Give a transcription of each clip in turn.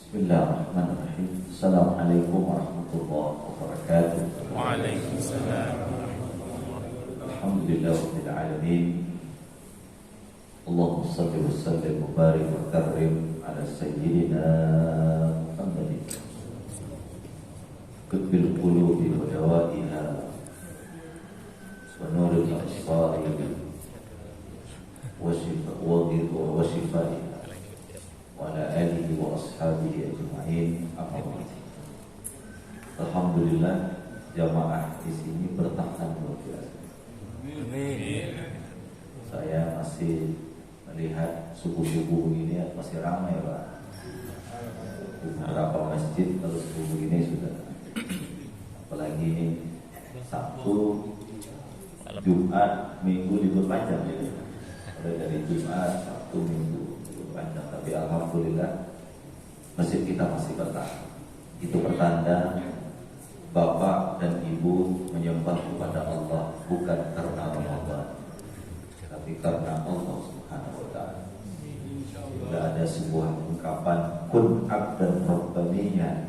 Bismillahirrahmanirrahim. Assalamualaikum warahmatullahi wabarakatuh. Waalaikumsalam. Alhamdulillahirabbil alamin. Allahumma shalli wa sallim wa barik wa karrim ala sayyidina Muhammadin qutbil qulubi wa dawaiha wa nuril absari wa shifaiha wa ala alihi wa ashabihi ajma'in. Amma ba'd. Alhamdulillah, jamaah di sini bertahan luar biasa. Amin. Saya masih melihat subuh-subuh ini masih ramai, Pak. Di beberapa masjid kalau subuh ini sudah, apalagi ini Sabtu, Jumat, Minggu libur panjang ya. Mulai dari Jumat, Sabtu, Minggu libur panjang. Tapi alhamdulillah masjid kita masih bertahan. Itu pertanda Bapak dan Ibu menyembah kepada Allah bukan karena Ramadan, tapi karena Allah Subhanahu wa ta'ala. Tidak ada sebuah ungkapan kun abdan rabbaniyan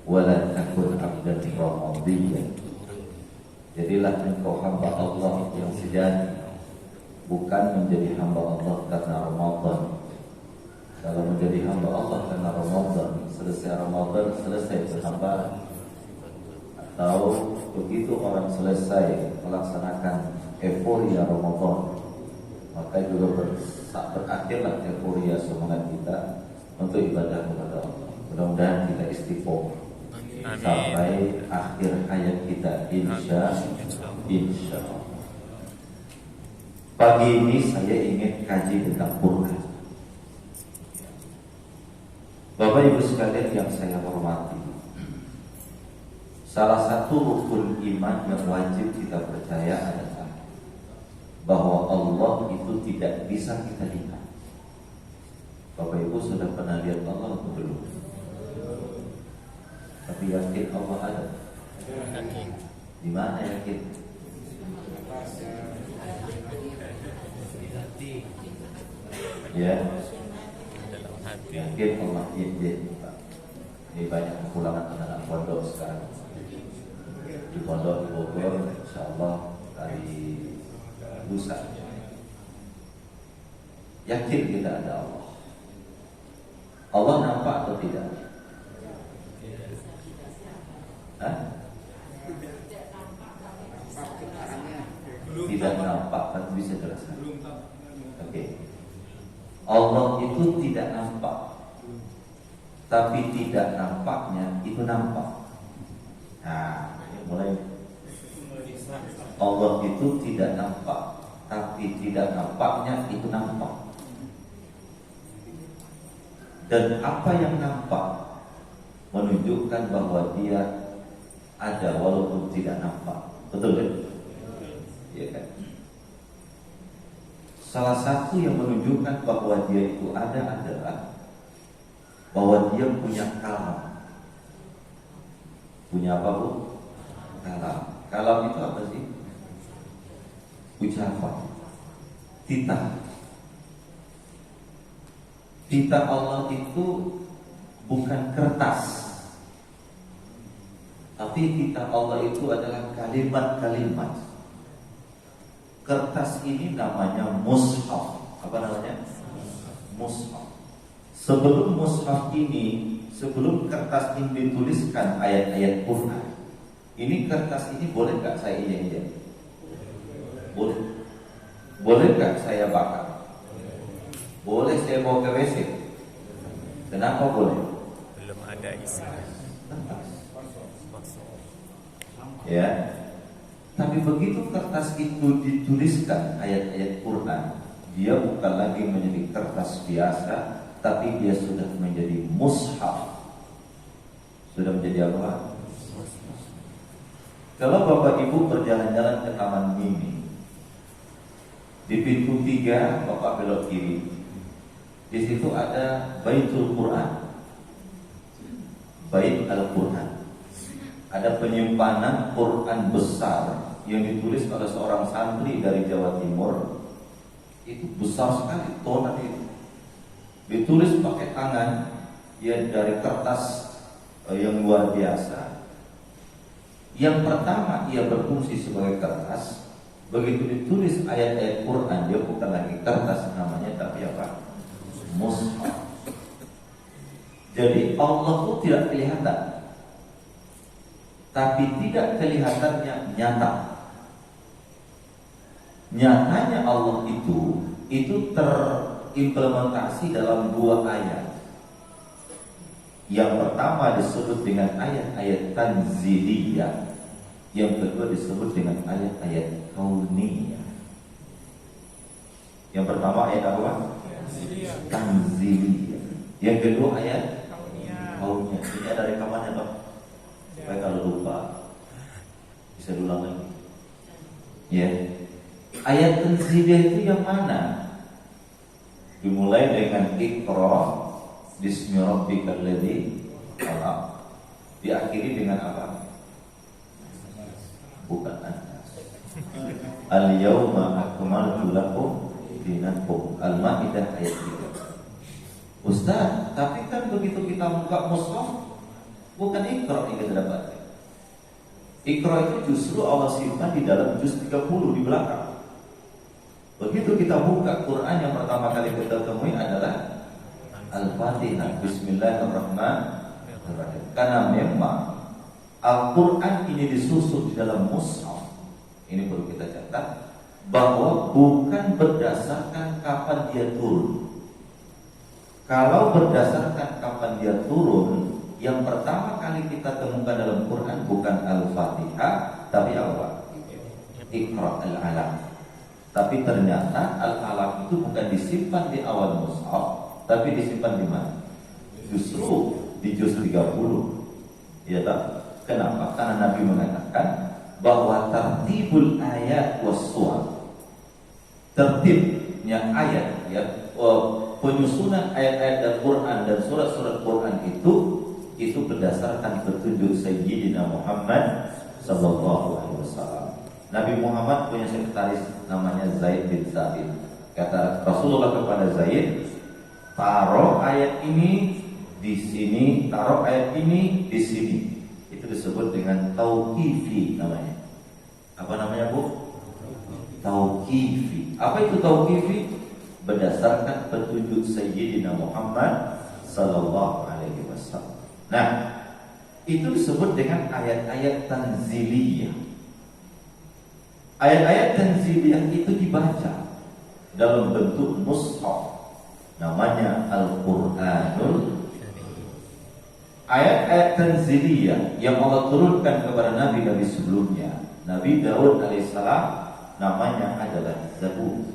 wala takun abdan ramadhiyan. Jadilah engkau hamba Allah yang sejati, bukan menjadi hamba Allah karena Ramadan. Kalau menjadi hamba Allah karena Ramadan, selesai Ramadan selesai berhamba. Atau begitu orang selesai melaksanakan euforia Ramadan, maka juga berakhirlah euforia semangat kita untuk ibadah kepada Allah. Mudah-mudahan kita istiqomah sampai akhir hayat kita, insya Allah. Pagi ini saya ingin kaji tentang Quran. Bapak Ibu sekalian yang saya hormati, salah satu rukun iman yang wajib kita percaya adalah bahwa Allah itu tidak bisa kita lihat. Bapak Ibu sudah pernah lihat Allah atau belum? Tapi yakin Allah ada? Di mana yakin? Ya, yakin Allah yakin. Ini banyak kepulangan anak-anak pondok sekarang. Di pondok di Bogor, insyaallah hari lusa. Yakin kita ada Allah. Allah nampak atau tidak? Hah? Tidak nampak, kan bisa jelaskan? Oke. Allah itu tidak nampak, tapi tidak nampaknya itu nampak. Nah, mulai. Allah itu tidak nampak, tapi tidak nampaknya itu nampak. Dan apa yang nampak menunjukkan bahwa dia ada walaupun tidak nampak. Betul kan? Iya kan? Salah satu yang menunjukkan bahwa dia itu ada adalah bahwa dia punya kalam. Punya apa, Bu? Kalam. Kalam itu apa sih? Ucapan, titah. Titah Allah itu bukan kertas, tapi titah Allah itu adalah kalimat-kalimat. Kertas ini namanya mushaf. Apa namanya? Mushaf. Sebelum mushaf ini, sebelum kertas ini dituliskan ayat-ayat Quran, ini kertas ini boleh gak saya injak-injak? Boleh. Boleh gak saya bakar? Boleh saya bawa ke WC? Kenapa boleh? Belum ada isi. Ya. Tapi begitu kertas itu dituliskan ayat-ayat Quran, dia bukan lagi menjadi kertas biasa, tapi dia sudah menjadi mushaf. Sudah menjadi apa? Kalau Bapak Ibu berjalan-jalan ke Taman Mini, di pintu 3 Bapak belok kiri, di situ ada Baitul Quran, Bait Al-Quran. Ada penyimpanan Quran besar yang ditulis oleh seorang santri dari Jawa Timur. Itu besar sekali, tonan itu. Ditulis pakai tangan ya dari kertas yang luar biasa. Yang pertama, ia berfungsi sebagai kertas. Begitu ditulis ayat-ayat Quran, dia bukan lagi kertas namanya, tapi apa? Mushaf. Jadi Allah itu tidak kelihatan, tapi tidak kelihatannya nyata. Nyatanya Allah itu terimplementasi dalam dua ayat. Yang pertama disebut dengan ayat-ayat tanziliyah, yang kedua disebut dengan ayat-ayat kauniyah. Yang pertama ayat apa? Tanziliyah. Yang kedua ayat kauniyah. Ini ada rekamannya Pak, supaya kalau lupa bisa diulang lagi. Ya. Ayat tanziliyah itu yang mana? Dimulai dengan Iqra bismi rabbikal ladzi khalaq. Diakhiri dengan apa? Bukan An-Nas. Al-yawma akmaltu lakum dinakum. Al-Maidah ayat 3. Ustaz, tapi kan begitu kita buka mushaf, bukan Iqra yang kita dapatkan. Iqra itu justru Allah simpan di dalam juz 30 di belakang. Begitu kita buka Quran, yang pertama kali kita temui adalah Al-Fatihah, Bismillahirrahmanirrahim. Karena memang Al-Quran ini disusun di dalam mushaf. Ini perlu kita catat, bahwa bukan berdasarkan kapan dia turun. Kalau berdasarkan kapan dia turun, yang pertama kali kita temukan dalam Quran bukan Al-Fatihah, tapi apa? Iqra al-Alaq. Tapi ternyata al-Alaq itu bukan disimpan di awal mushaf, tapi disimpan di mana? Justru di juz 30. Ya tak? Kenapa? Karena Nabi mengatakan bahwa tertibul ayat was-suwar, tertibnya ayat, ya, penyusunan ayat-ayat Al-Quran dan surat-surat Quran itu berdasarkan petunjuk Sayyidina Muhammad sallallahu alaihi wasallam. Nabi Muhammad punya sekretaris namanya Zaid bin Sabit. Kata Rasulullah kepada Zaid, taruh ayat ini di sini, taruh ayat ini di sini. Itu disebut dengan tauqifi namanya. Apa namanya, Bu? Tauqifi. Apa itu tauqifi? Berdasarkan petunjuk Sayyidina Muhammad sallallahu alaihi wasallam. Nah, itu disebut dengan ayat-ayat tanziliyah. Ayat-ayat tanziliyah itu dibaca dalam bentuk mushaf, namanya Al-Quranul. Ayat-ayat tanziliyah yang Allah turunkan kepada nabi-nabi sebelumnya, Nabi Daud alaihissalam, namanya adalah Zabur.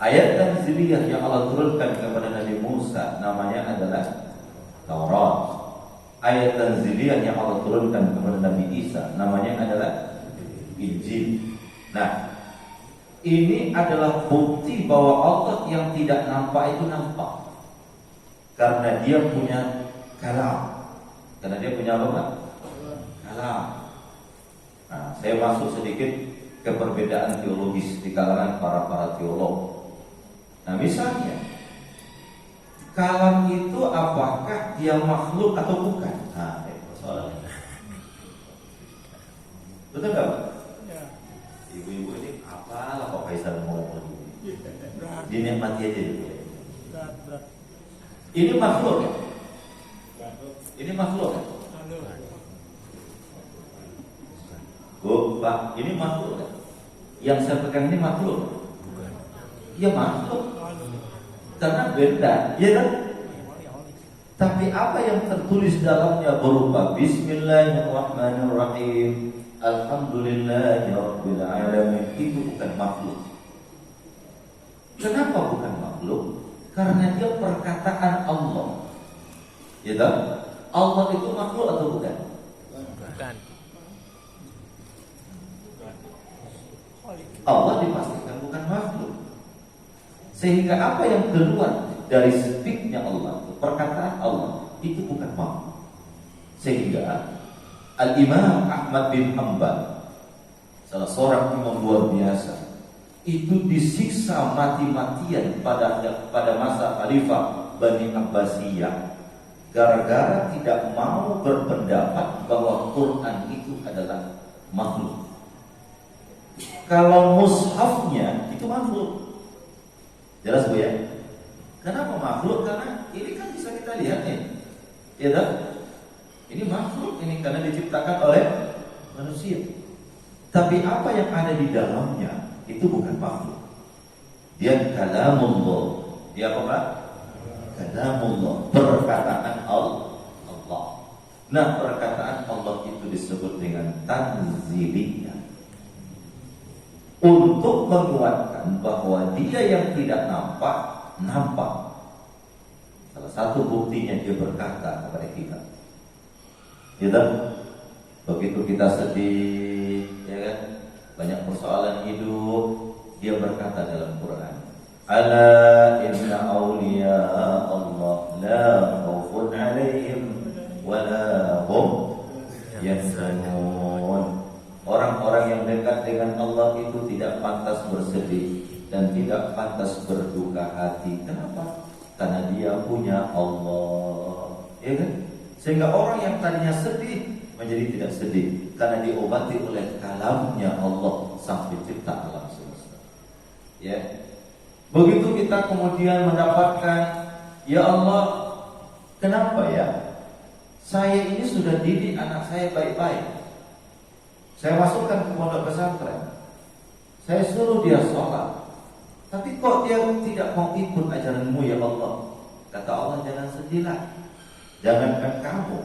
Ayat tanziliyah yang Allah turunkan kepada Nabi Musa, namanya adalah Taurat. Ayat tanziliyah yang Allah turunkan kepada Nabi Isa, namanya adalah Injil. Nah, ini adalah bukti bahwa Allah yang tidak nampak itu nampak, karena dia punya kalam. Karena dia punya apa? Kalam. Nah, saya masuk sedikit ke perbedaan teologis di kalangan para teolog. Nah, misalnya kalam itu apakah dia makhluk atau bukan? Nah, itu soalnya. Betul nggak? Ya. Ibu-ibu ini apalah Pak Faisal ngomong ini? Dinikmati aja dulu. Ini makhluk ya? Ini makhluk ya? Bu, Pak, ini makhluk ya? Yang saya pegang ini makhluk? Ya makhluk. Karena beda, ya kan? Tapi apa yang tertulis dalamnya berupa Bismillahirrahmanirrahim, Alhamdulillahirabbil alamin, itu bukan makhluk. Kenapa bukan makhluk? Karena dia perkataan Allah. Ya kan? Allah itu makhluk atau bukan? Bukan. Allah dipastikan bukan makhluk. Sehingga apa yang keluar dari speaknya Allah, perkataan Allah, itu bukan makhluk. Sehingga Al-Imam Ahmad bin Hanbal, salah seorang imam luar biasa, itu disiksa mati-matian pada masa Khalifah Bani Abbasiyah gara-gara tidak mau berpendapat bahwa Quran itu adalah makhluk. Kalau mushafnya itu makhluk, jelas Bu ya? Kenapa makhluk? Karena ini kan bisa kita lihat nih, ya kan? Ini makhluk ini karena diciptakan oleh manusia. Tapi apa yang ada di dalamnya itu bukan makhluk. Dia kalamullah. Dia apa Pak? Kalamullah, perkataan Allah. Nah, perkataan Allah itu disebut dengan tanziliyah. Untuk menguatkan bahwa dia yang tidak nampak, nampak. Salah satu buktinya dia berkata kepada kita. Gitu? Begitu kita sedih, ya kan? Banyak persoalan hidup, dia berkata dalam Quran, ala inna awliya Allah la khawfun alaihim wa la hum yahzanun. Orang-orang yang dekat dengan Allah itu tidak pantas bersedih dan tidak pantas berduka hati. Kenapa? Karena dia punya Allah, ya kan? Sehingga orang yang tadinya sedih menjadi tidak sedih karena diobati oleh kalamnya Allah sang pencipta alam semesta. Ya. Begitu kita kemudian mendapatkan, ya Allah, kenapa ya saya ini sudah didik anak saya baik-baik, saya masukkan ke pondok pesantren, saya suruh dia sholat, tapi kok dia tidak mau ikut ajaranmu ya Allah? Kata Allah, jangan sedihlah, jangankan kamu.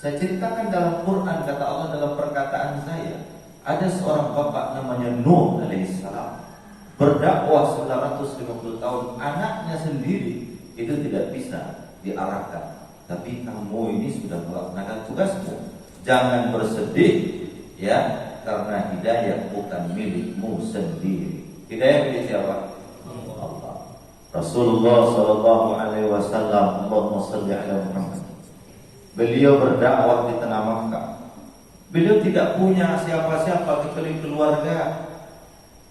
Saya ceritakan dalam Quran, kata Allah dalam perkataan saya, ada seorang bapak namanya Nuh alaihissalam, berdakwah 950 tahun, anaknya sendiri itu tidak bisa diarahkan. Tapi kamu ini sudah melaksanakan tugasmu. Jangan bersedih, ya, karena hidayah bukan milikmu sendiri. Hidayah milik siapa? Allah. Rasulullah sallallahu alaihi wasallam, Allahumma shalli ala Muhammad. Beliau berdakwah di tengah Makkah. Beliau tidak punya siapa-siapa kecuali keluarga.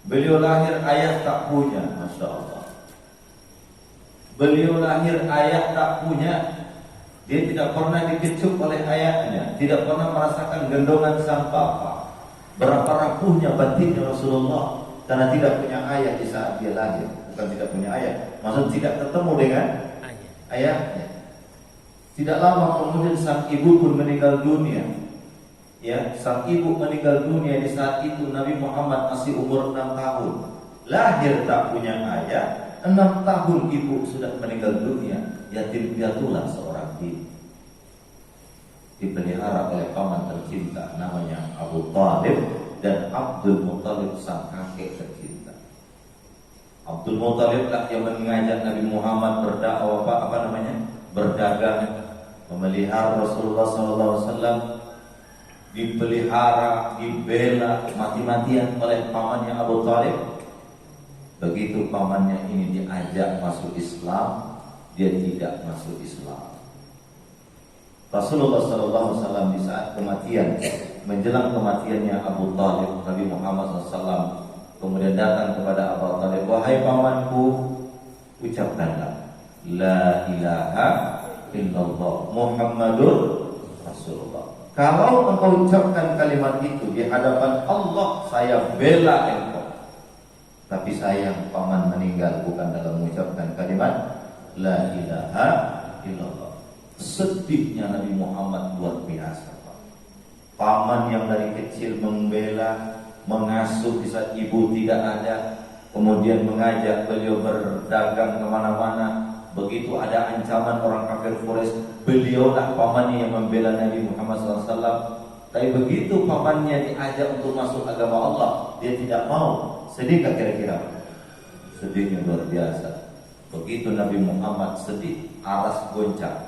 Beliau lahir ayah tak punya, Masya Allah. Beliau lahir ayah tak punya. Dia tidak pernah dikecup oleh ayahnya, tidak pernah merasakan gendongan sang bapa. Berapa rapuhnya batinnya Rasulullah karena tidak punya ayah di saat dia lahir. Bukan tidak punya ayah, maksud tidak ketemu dengan ayahnya. Tidak lama kemudian sang ibu pun meninggal dunia. Ya, sang ibu meninggal dunia di saat itu Nabi Muhammad masih umur 6 tahun. Lahir tak punya ayah, 6 tahun ibu sudah meninggal dunia. Yatim piatulah seorang diri. Dipelihara oleh paman tercinta namanya Abu Thalib dan Abdul Muthalib sang kakek tercinta. Abdul Muthalib lah yang mengajak Nabi Muhammad berdakwah berdagang, memelihara Rasulullah SAW. Dipelihara, dibela mati-matian oleh pamannya Abu Thalib. Begitu pamannya ini diajak masuk Islam, dia tidak masuk Islam. Rasulullah SAW di saat kematian, menjelang kematiannya Abu Thalib, Nabi Muhammad SAW kemudian datang kepada Abu Thalib, wahai pamanku, ucapkanlah la ilaha illallah Muhammadur Rasulullah. Kalau engkau ucapkan kalimat itu di hadapan Allah, saya bela engkau. Tapi sayang paman meninggal bukan dalam mengucapkan kalimat la ilaha illallah. Sedihnya Nabi Muhammad luar biasa, Pak. Paman yang dari kecil membela, mengasuh di saat ibu tidak ada, kemudian mengajak beliau berdagang kemana-mana. Begitu ada ancaman orang kafir Quraisy, beliaulah pamannya yang membela Nabi Muhammad SAW. Tapi begitu pamannya diajak untuk masuk agama Allah, dia tidak mau. Sedih tak kira-kira? Sedihnya luar biasa. Begitu Nabi Muhammad sedih, aras goncang.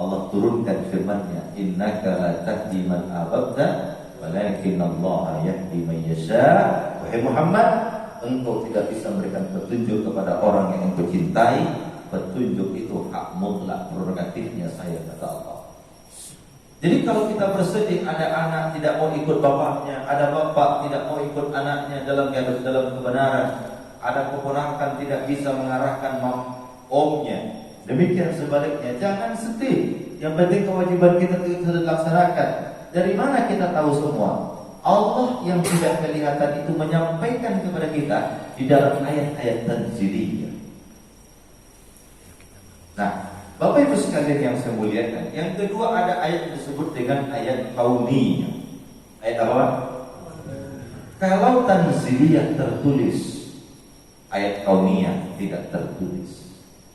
Allah turunkan firman-Nya, innaka la tahdi man ahbabta walakin Allah yahdi man yasha. Wahai Muhammad, engkau tidak bisa memberikan petunjuk kepada orang yang engkau cintai. Petunjuk itu hak mutlak, prerogatifnya saya, kata Allah. Jadi kalau kita bersedih, ada anak tidak mau ikut bapaknya, ada bapak tidak mau ikut anaknya dalam kebenaran, ada keponakan tidak bisa mengarahkan omnya Demikian sebaliknya, jangan sedih. Yang penting kewajiban kita itu sudah dilaksanakan. Dari mana kita tahu semua? Allah yang tidak kelihatan itu menyampaikan kepada kita di dalam ayat-ayat tanziliyah. Nah, Bapak Ibu sekalian yang saya muliakan, yang kedua ada ayat disebut dengan ayat kauniyah. Ayat apa? Kalau tanziliyah tertulis, ayat kauniyah tidak tertulis.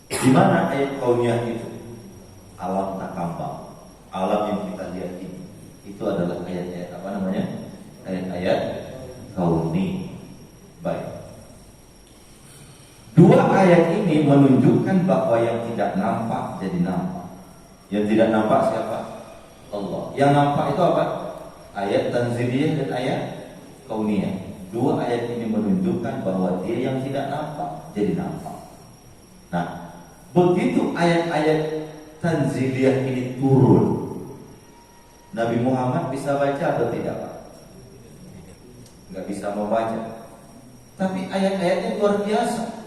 Di mana ayat kauniyah itu? Alam takambang, alam yang kita lihat ini. Itu adalah ayat-ayat apa namanya? Ayat-ayat kauni. Baik. Dua ayat ini menunjukkan bahwa yang tidak nampak jadi nampak. Yang tidak nampak siapa? Allah. Yang nampak itu apa? Ayat tanziliyah dan ayat kauniyah. Dua ayat ini menunjukkan bahwa dia yang tidak nampak jadi nampak. Nah, begitu ayat-ayat tanziliyah ini turun, Nabi Muhammad bisa baca atau tidak, Pak? Nggak bisa membaca. Tapi ayat-ayatnya luar biasa.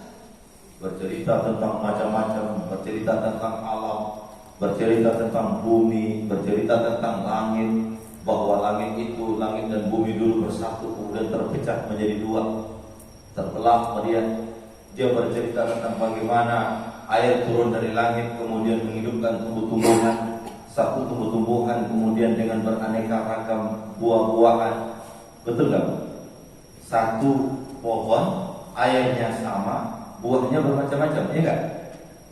Bercerita tentang macam-macam, bercerita tentang alam, bercerita tentang bumi, bercerita tentang langit, bahwa langit itu, langit dan bumi dulu bersatu kemudian terpecah menjadi dua, terbelah kemudian. Dia bercerita tentang bagaimana air turun dari langit kemudian menghidupkan tumbuh-tumbuhan, satu tumbuh-tumbuhan kemudian dengan beraneka ragam buah-buahan. Betul nggak? Satu pohon airnya sama, buahnya bermacam-macam, ya kan?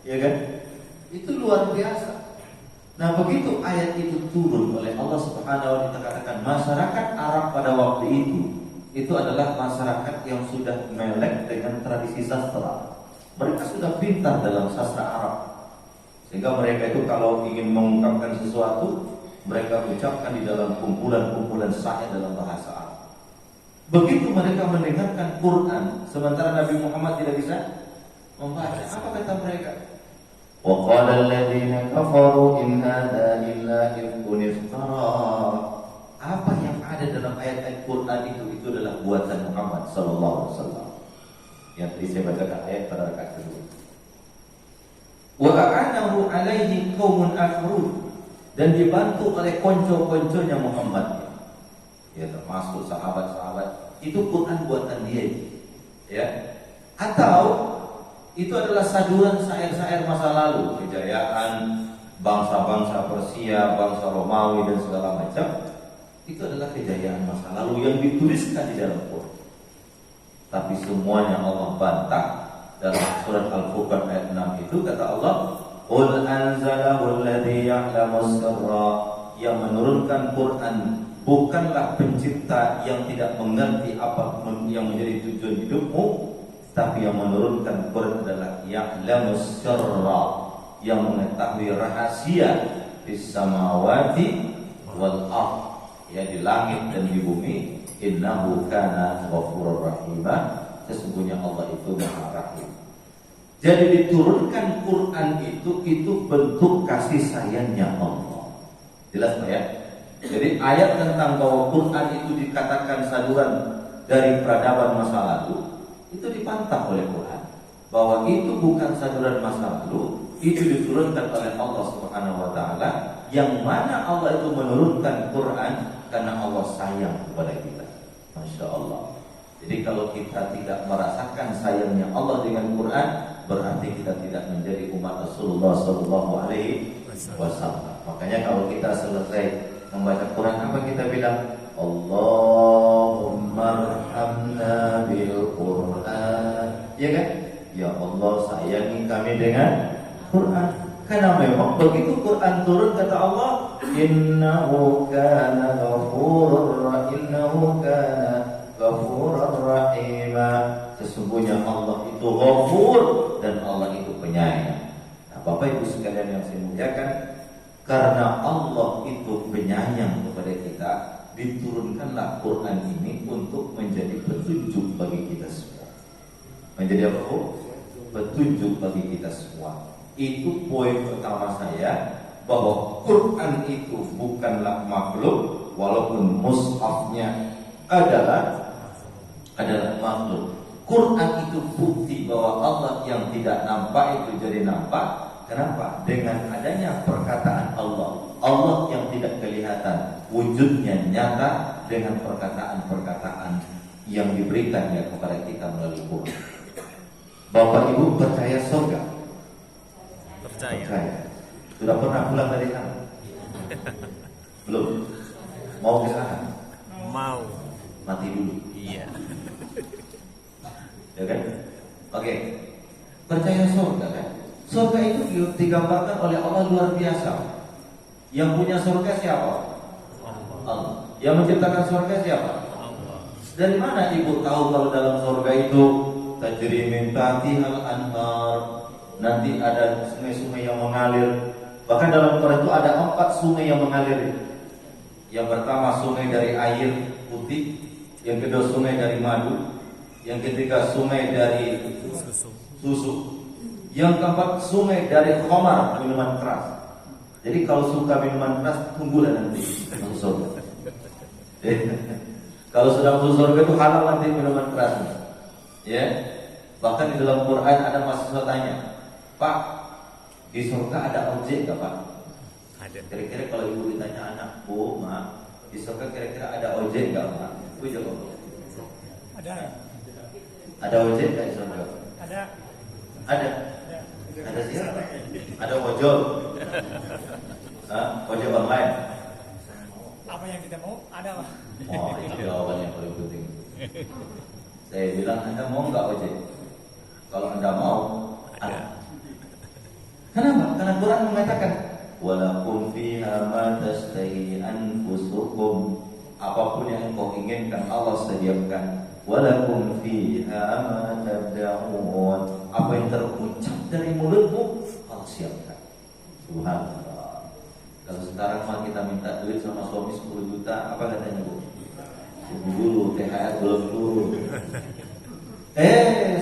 Ya kan? Itu luar biasa. Nah, begitu ayat itu turun oleh Allah Subhanahu wa taala, katakan masyarakat Arab pada waktu itu adalah masyarakat yang sudah melek dengan tradisi sastra. Mereka sudah pintar dalam sastra Arab. Sehingga mereka itu kalau ingin mengungkapkan sesuatu, mereka ucapkan di dalam kumpulan-kumpulan syair dalam bahasa Arab. Begitu mereka mendengarkan Quran, sementara Nabi Muhammad tidak bisa membaca, apa kata mereka? Wa qala alladziina kafaru in hadza illa ifkun iftara. Apa yang ada dalam ayat-ayat Quran itu adalah buatan Muhammad sallallahu alaihi wasallam. Yang tadi saya bacakan ayat pada rakaat kedua. Wa a'anahu alaihi qaumun akharun, dan dibantu oleh konco-konconya Muhammad. Ya, termasuk sahabat-sahabat. Itu Quran buatan dia. Ya. Atau itu adalah saduran syair-syair masa lalu, kejayaan bangsa-bangsa Persia, bangsa Romawi dan segala macam. Itu adalah kejayaan masa lalu yang dituliskan di dalam Quran. Tapi semuanya Allah bantah. Dalam surat Al-Furqan ayat 6 itu kata Allah, "Qul anzalahu alladzi ya'lamu sirra." Yang menurunkan Quran bukanlah pencipta yang tidak mengerti apa yang menjadi tujuan hidupmu, tapi yang menurunkan Quran adalah ya'lamu sirra, yang mengetahui rahasia fis samawati wal ardh, ya di langit dan di bumi. Innahu kana ghafurur rahima, sesungguhnya Allah itu Maha Rahim. Jadi diturunkan Quran itu bentuk kasih sayangnya Allah. Jelas Pak ya? Jadi ayat tentang bahwa Quran itu dikatakan saduran dari peradaban masa lalu, itu dipantah oleh Quran bahwa itu bukan saduran masa lalu, itu diturunkan oleh Allah Subhanahu wa taala, yang mana Allah itu menurunkan Quran karena Allah sayang kepada kita. Masya Allah. Jadi kalau kita tidak merasakan sayangnya Allah dengan Quran, berarti kita tidak menjadi umat Rasulullah Sallallahu Alaihi Wasallam. Makanya kalau kita selesai membaca Quran, apa kita bilang? Allahumma arhamna bil Quran. Ya kan? Ya Allah, sayangi kami dengan Quran. Karena memang begitu Quran turun kata Allah, innahu kana ghafurur rahim. Sesungguhnya Allah itu ghafur dan Allah itu penyayang. Nah, Bapak Ibu sekalian yang saya muliakan, karena Allah itu penyayang kepada kita, diturunkanlah Quran ini untuk menjadi petunjuk bagi kita semua. Menjadi apa? Petunjuk bagi kita semua. Itu poin pertama saya, bahwa Quran itu bukanlah makhluk, walaupun mushafnya adalah makhluk. Quran itu bukti bahwa Allah yang tidak nampak itu jadi nampak, Kenapa? Dengan adanya perkataan Allah, Allah yang tidak kelihatan, wujudnya nyata dengan perkataan-perkataan yang diberikan ya kepada kita melalui Quran. Bapak Ibu percaya surga? Percaya. Sudah pernah pulang dari sana? Belum? Mau ke sana? Mau. Mati dulu. Iya. Ya kan? Oke. Percaya surga kan? Surga itu digambarkan oleh Allah luar biasa. Yang punya surga siapa? Allah. Yang menciptakan surga siapa? Allah. Dari mana ibu tahu kalau dalam surga itu tajri min tahtihal anhar, nanti ada sungai-sungai yang mengalir. Bahkan dalam Quran itu ada 4 sungai yang mengalir. Yang pertama sungai dari air putih, yang kedua sungai dari madu, yang ketiga sungai dari susu, yang keempat sungai dari khamar, minuman keras. Jadi kalau suka minuman keras, tunggulah nanti masuk surga. Kalau sudah masuk surga itu halal nanti minuman keras. Ya, bahkan di dalam Quran ada mahasiswa tanya, Pak, di surga ada ojek nggak Pak? Ada. Kira-kira kalau ibu ditanya anak, Bu, Ma, di surga kira-kira ada ojek nggak Pak? Ibu jawab. Ada. Ada ojek nggak di surga? Ada. Ada. Ada siapa? Ada ojol. Ojek online. Apa yang kita mau ada Pak. Oh, itu jawaban yang paling penting. Saya bilang, Anda mau nggak ojek? Kalau Anda mau, ada. Kenapa? Karena Quran mengatakan, walakum fiha ma tashtahi anfusukum, apapun yang engkau inginkan Allah sediakan. Walakum fiha ma tabda'un, apa yang terucap dari mulutmu Allah siapkan. Subhanallah. Kalau sekarang mah kita minta duit sama suami 10 juta, apa katanya Bu? Tunggu dulu, THR belum turun.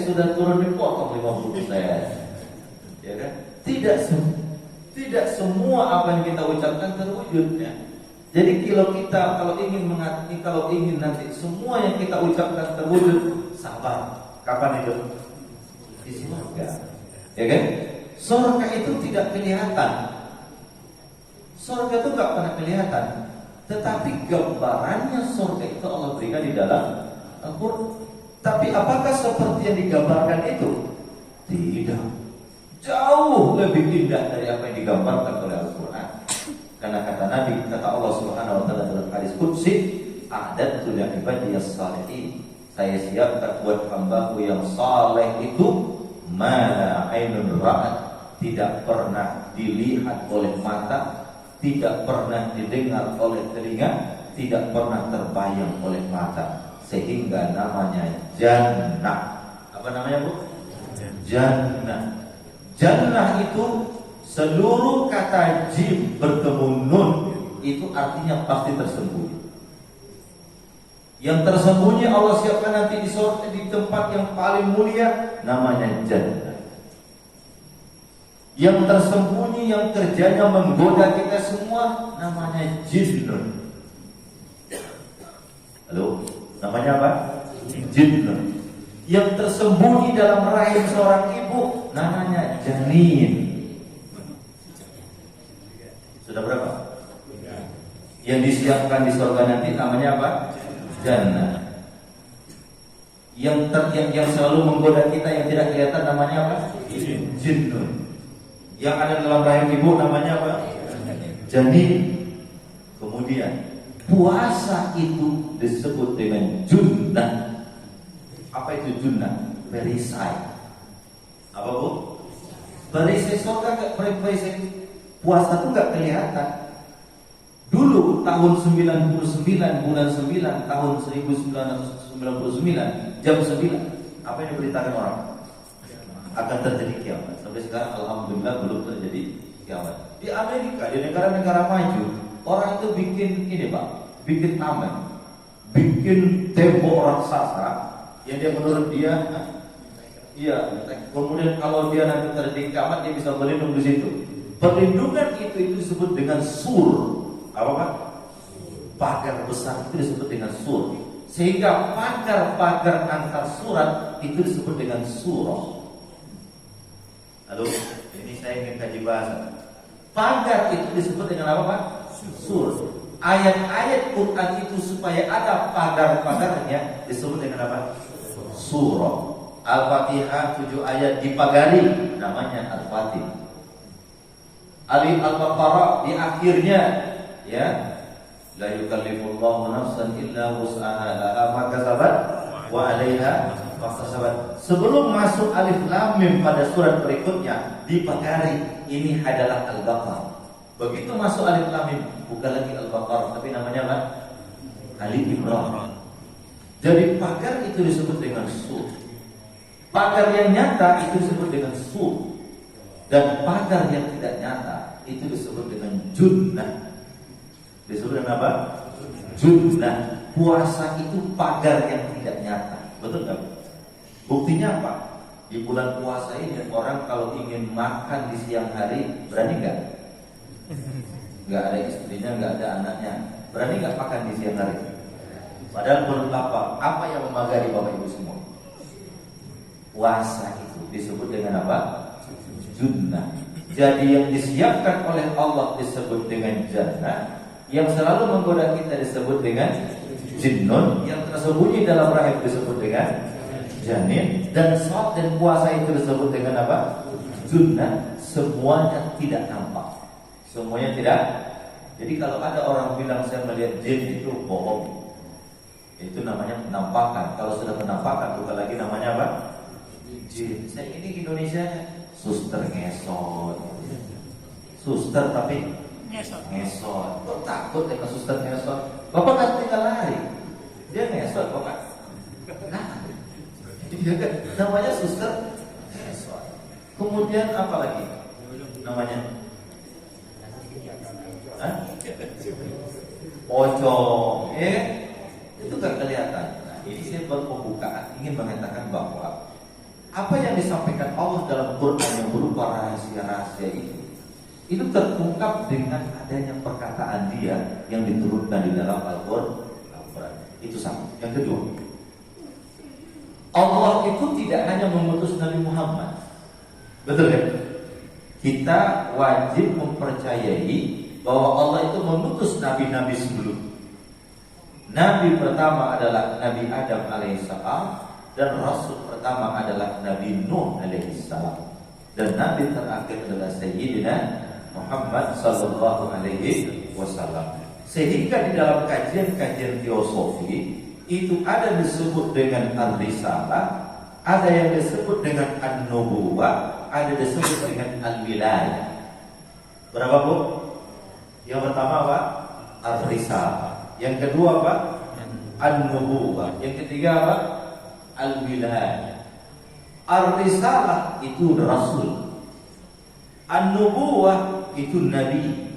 Sudah turun dipotong 50%. Ya kan? Tidak semua apa yang kita ucapkan terwujud ya. Jadi kalau ingin nanti semua yang kita ucapkan terwujud, sabar. Kapan itu? Di surga. Ya kan? Surga itu tidak kelihatan. Surga itu nggak pernah kelihatan. Tetapi gambarannya surga itu Allah berikan di dalam Al-Quran. Tapi apakah seperti yang digambarkan itu? Tidak. Jauh lebih indah dari apa yang digambarkan oleh Al-Quran. Karena kata Nabi, kata Allah Subhanahu wa taala dalam hadis qudsi, "A'dadtu li ibadiyas shalihin." Saya siapkan buat hambaku yang saleh itu mana ainun ra'at, tidak pernah dilihat oleh mata, tidak pernah didengar oleh telinga, tidak pernah terbayang oleh mata, sehingga namanya jannah. Apa namanya Bu? Jannah. Jannah itu seluruh kata jim bertemu nun, itu artinya pasti tersembunyi. Yang tersembunyi Allah siapkan nanti di tempat yang paling mulia, namanya jannah. Yang tersembunyi, yang kerjanya menggoda kita semua, namanya jinnun. Halo, namanya apa? Jinnun. Yang tersembunyi dalam rahim seorang ibu, namanya janin. Sudah berapa? Yang disiapkan di surga nanti namanya apa? Jannah. Yang selalu menggoda kita yang tidak kelihatan namanya apa? Jinnun. Yang ada dalam rahim ibu namanya apa? Janin. Kemudian puasa itu disebut dengan junnah. Apa itu junnah? Perisai. Apa Bu? Perisai surga, perisai puasa itu nggak kelihatan. Dulu tahun 99 bulan 9 tahun 1999 jam 9, apa yang diberitakan orang? Akan terjadi kiamat. Sampai sekarang alhamdulillah belum terjadi kiamat. Di Amerika, di negara-negara maju, orang itu bikin ini Pak, bikin taman, bikin tembok raksasa yang dia menurut dia, iya. Kemudian kalau dia nanti terjadi kiamat, dia bisa berlindung di situ. Perlindungan itu disebut dengan sur. Apa Pak? Pagar besar itu disebut dengan sur. Sehingga pagar-pagar antar surat itu disebut dengan surah. Halo, Ini saya ingin kaji bahasa. Pagar itu disebut dengan apa, Pak? Sur. Ayat-ayat Quran itu supaya ada pagar-pagarnya disebut dengan apa? Surah. Al-Fatihah 7 ayat dipagari, namanya Al-Fatih. Ali Al-Baqarah di akhirnya, ya, la yukallifullahu nafsan illa wus'aha laha ma kasabat wa 'alaiha ma kasabat. Sebelum masuk alif lam mim pada surat berikutnya dipagari, ini adalah Al-Baqarah. Begitu masuk alif lam mim bukan lagi Al-Baqarah tapi namanya apa? Ali Imran. Jadi pagar itu disebut dengan sur. Pagar yang nyata itu disebut dengan sur. Dan pagar yang tidak nyata itu disebut dengan junnah. Disebut dengan apa? Junnah. Puasa itu pagar yang tidak nyata. Betul nggak? Buktinya apa? Di bulan puasa ini orang kalau ingin makan di siang hari berani nggak? Nggak ada istrinya, nggak ada anaknya, berani nggak makan di siang hari? Padahal menurut apa yang memagari Bapak Ibu semua? Puasa itu disebut dengan apa? Junnah. Jadi yang disiapkan oleh Allah disebut dengan jannah, yang selalu menggoda kita disebut dengan jinnun, yang tersembunyi dalam rahim disebut dengan janin, dan sholat dan puasa itu disebut dengan apa? Junnah. Semuanya tidak nampak. Semuanya tidak. Jadi kalau ada orang bilang saya melihat jin, itu bohong. Itu namanya penampakan. Kalau sudah penampakan bukan lagi namanya apa? Jin. Saya ini Indonesia suster ngesot. Suster tapi ngesot. Kok takut dengan suster ngesot? Bapak kan tinggal lari. Dia ngesot Bapak. Nah, namanya suster ngesot. Kemudian apa lagi namanya? Pocong, itu gak kelihatan. Nah, ini saya baru pembukaan ingin mengatakan bahwa apa yang disampaikan Allah dalam Quran yang berupa rahasia-rahasia itu terungkap dengan adanya perkataan Dia yang diturunkan di dalam Al-Quran. Itu satu. Yang kedua, Allah itu tidak hanya mengutus Nabi Muhammad. Betul kan? Kita wajib mempercayai bahwa Allah itu mengutus nabi-nabi sebelum. Nabi pertama adalah Nabi Adam alaihissalam, dan Rasul pertama adalah Nabi Nuh alaihissalam, dan Nabi terakhir adalah Sayyidina Muhammad sallallahu alaihi wasallam. Sehingga di dalam kajian-kajian teosofi itu ada disebut dengan Ar-Risalah, ada yang disebut dengan An-Nubuwah, ada disebut dengan Al-Wilayah. Berapa Bu? Yang pertama apa? Ar-Risalah. Yang kedua apa? An-Nubuwah. Yang ketiga apa? Al-Wilayah. Ar-Risalah itu Rasul, An-Nubuwah itu Nabi,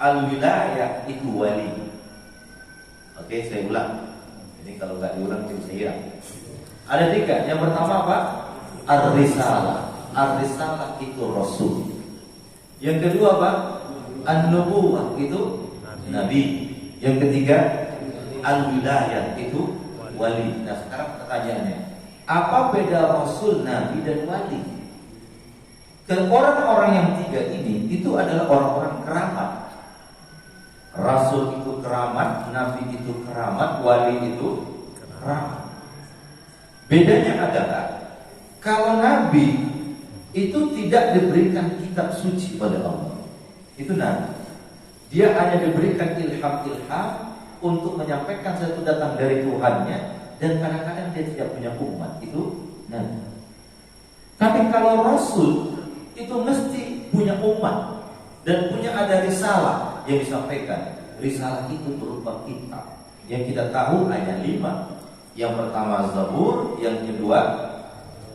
Al-Wilayah itu Wali. Oke, saya ulang. Ini kalau nggak diulang itu saya hilang. Ada tiga. Yang pertama apa? Ar-Risalah. Ar-Risalah itu Rasul. Yang kedua apa? An-Nubuwah itu Nabi. Yang ketiga Al-Wilayah itu Wali. Nah sekarang pertanyaannya, apa beda Rasul, Nabi dan Wali? Dan orang-orang yang tiga ini itu adalah orang-orang keramat. Rasul itu keramat, Nabi itu keramat, Wali itu keramat. Bedanya adalah kalau Nabi itu tidak diberikan kitab suci oleh Allah, itu Nabi. Dia hanya diberikan ilham-ilham untuk menyampaikan sesuatu datang dari Tuhannya, dan kadang-kadang dia tidak punya umat, itu Nabi. Tapi kalau Rasul itu mesti punya umat dan punya ada risalah yang disampaikan. Risalah itu berupa kitab yang kita tahu hanya 5. Yang pertama Zabur, yang kedua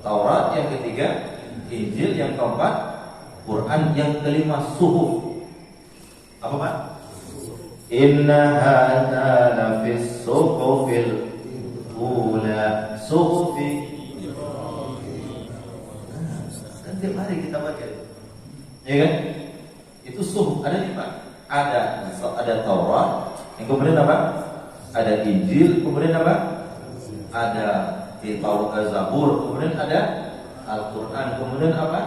Taurat, yang ketiga Injil, yang keempat Quran, yang kelima Suhuf. Apa Pak? Inna hadza lafis suhufil ula suhufi. Kan tiap hari kita baca, ya kan? Itu suhuf ada 5. Ada Taurat, yang kemudian apa? Ada Injil, kemudian apa? Ada Zabur, kemudian ada Al-Quran, kemudian apa?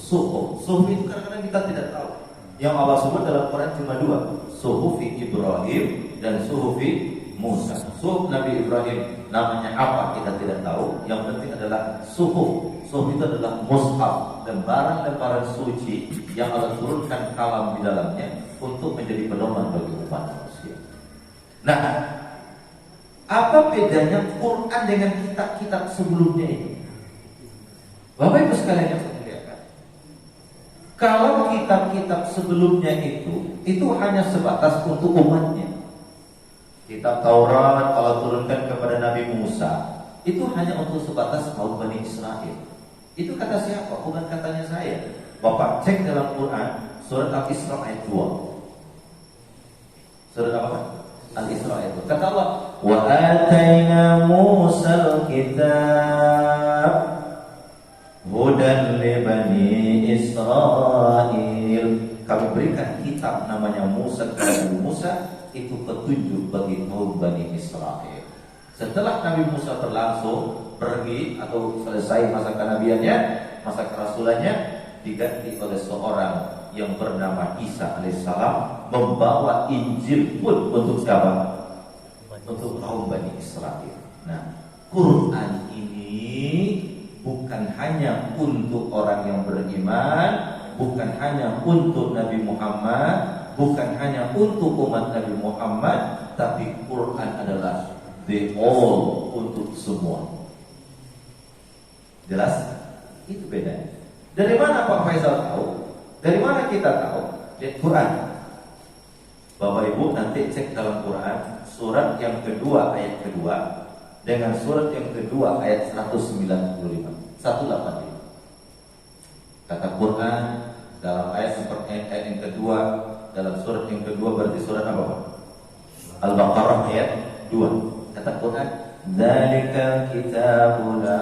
suhuf. Suhuf itu kadang-kadang kita tidak tahu. Yang Allah sebut dalam Quran cuma dua, suhufi Ibrahim dan suhufi Musa. Suhuf Nabi Ibrahim namanya apa kita tidak tahu. Yang penting adalah suhuf. Suhuf itu adalah mushaf, lembaran-lembaran suci yang Allah turunkan kalam di dalamnya untuk menjadi pedoman bagi umat manusia. Nah, apa bedanya Quran dengan kitab-kitab sebelumnya ini? Bapak Ibu sekalian yang saya muliakan, kalau kitab-kitab sebelumnya itu hanya sebatas untuk umatnya. Kitab Taurat Allah turunkan kepada Nabi Musa, itu hanya untuk sebatas kaum Bani Israel. Itu kata siapa? Bukan katanya saya. Bapak cek dalam Quran surat Al-Isra ayat 2. Surat apa? Al-Isra ayat 2. Kata Allah, "Wa ataina Musa al-kitab hudan li bani Israil." Kami berikan kitab namanya Musa kepada Musa, itu petunjuk bagi kaum Bani Israel. Setelah Nabi Musa berlangsung pergi atau selesai masa kenabiannya, masa kerasulannya, diganti oleh seorang yang bernama Isa alaihissalam, membawa Injil pun untuk siapa? Untuk kaum Bani Israel. Nah, Quran ini bukan hanya untuk orang yang beriman, bukan hanya untuk Nabi Muhammad, bukan hanya untuk umat Nabi Muhammad, tapi Quran adalah the all, untuk semua. Jelas? Itu bedanya. Dari mana Pak Faisal tahu? Dari mana kita tahu? Lihat Quran. Bapak Ibu nanti cek dalam Quran surat yang kedua ayat kedua dengan surat yang kedua ayat 195, 185. Kata Quran dalam ayat yang kedua, dalam surat yang kedua berarti surat apa? Al-Baqarah ayat 2. Kata Quran, "Dzalika kitabun la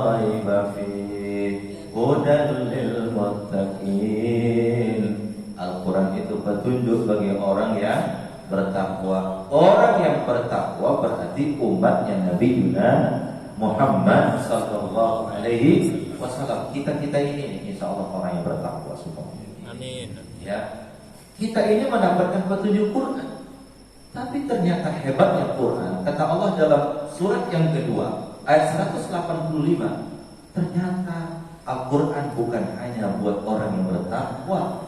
raiba fihi hudan lil muttaqin." Al-Quran itu petunjuk bagi orang yang bertakwa. Orang yang bertakwa berarti umatnya Nabi Muhammad sallallahu alaihi wasallam. Kita ini insyaallah orang yang bertakwa semua. Amin. Ya. Kita ini mendapatkan petunjuk Quran. Tapi ternyata hebatnya Quran, kata Allah dalam surat yang kedua ayat 185, ternyata Al-Quran bukan hanya buat orang yang bertakwa.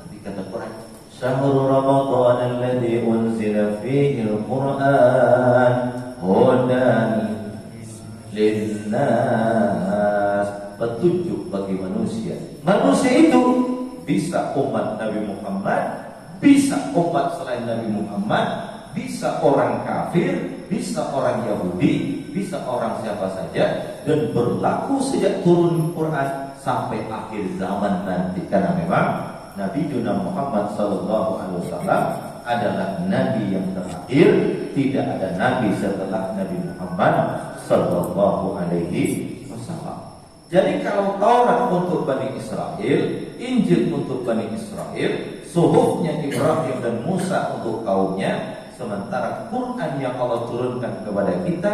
Tapi kata Quran, "Syahrul Ramadan alladzi unzila fihi al-Quran hudan linnas." Petunjuk bagi manusia. Manusia itu bisa umat Nabi Muhammad, bisa umat selain Nabi Muhammad, bisa orang kafir, bisa orang Yahudi, bisa orang siapa saja, dan berlaku sejak turun Quran sampai akhir zaman nanti. Karena memang Nabi Muhammad SAW adalah Nabi yang terakhir, tidak ada Nabi setelah Nabi Muhammad SAW. Jadi kalau Taurat untuk Bani Israel, Injil untuk Bani Israel, suhufnya Ibrahim dan Musa untuk kaumnya, sementara Quran yang Allah turunkan kepada kita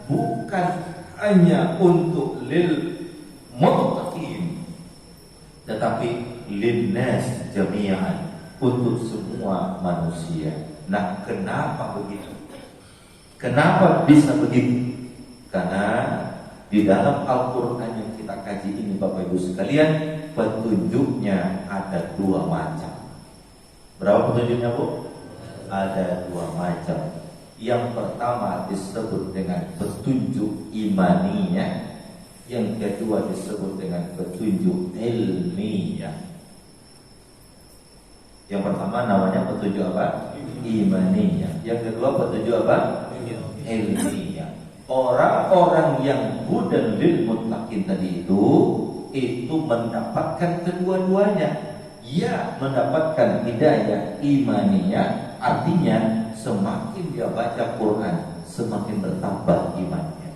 bukan hanya untuk lil muttaqin, tetapi linnas jami'an, untuk semua manusia. Nah, kenapa begitu? Kenapa bisa begitu? Karena di dalam Al-Quran yang kita kaji ini Bapak Ibu sekalian, petunjuknya ada dua macam. Berapa petunjuknya Bu? Ada dua macam. Yang pertama disebut dengan petunjuk imaninya, yang kedua disebut dengan petunjuk ilmiah. Yang pertama namanya petunjuk apa? Imaniyah. Yang kedua petunjuk apa? Ilmiah. Orang-orang yang hudan lil muttaqin tadi itu mendapatkan kedua-duanya. Ya, mendapatkan hidayah imaniyah, artinya semakin dia baca Quran semakin bertambah imannya.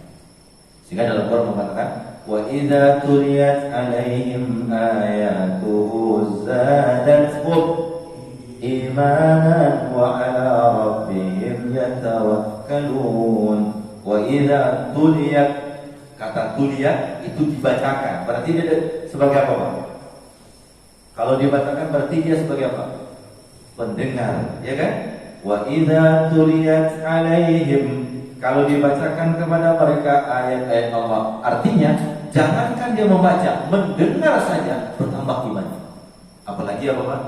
Sehingga dalam Quran mengatakan, "Wa idza tuliyat 'alaihim ayatuhu zadatuhum imanan wa 'ala rabbihim yatawakkalun." Wa idza tuliyat, kata tuliyat itu dibacakan, berarti dia sebagai apa Pak? Kalau dibacakan berarti dia sebagai apa? Pendengar, ya kan? Wa idza tuliyat alaihim, kalau dibacakan kepada mereka ayat-ayat Allah, artinya jangankan dia membaca, mendengar saja bertambah imannya. Apalagi apa Pak?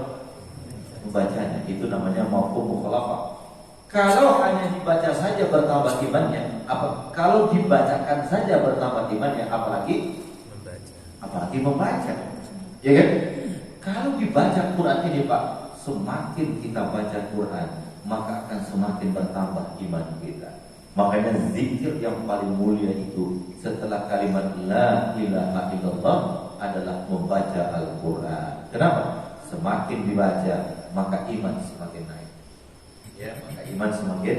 Membacanya, itu namanya mafhum mukhalafah. Kalau hanya dibaca saja bertambah imannya, apa? Kalau dibacakan saja bertambah imannya, apalagi membaca, ya kan? Kalau dibaca Quran ini Pak, semakin kita baca Quran, maka akan semakin bertambah iman kita. Makanya zikir yang paling mulia itu setelah kalimat la ilaha illallah adalah membaca Al-Quran. Kenapa? Semakin dibaca, maka iman semakin naik. Ya, maka iman semakin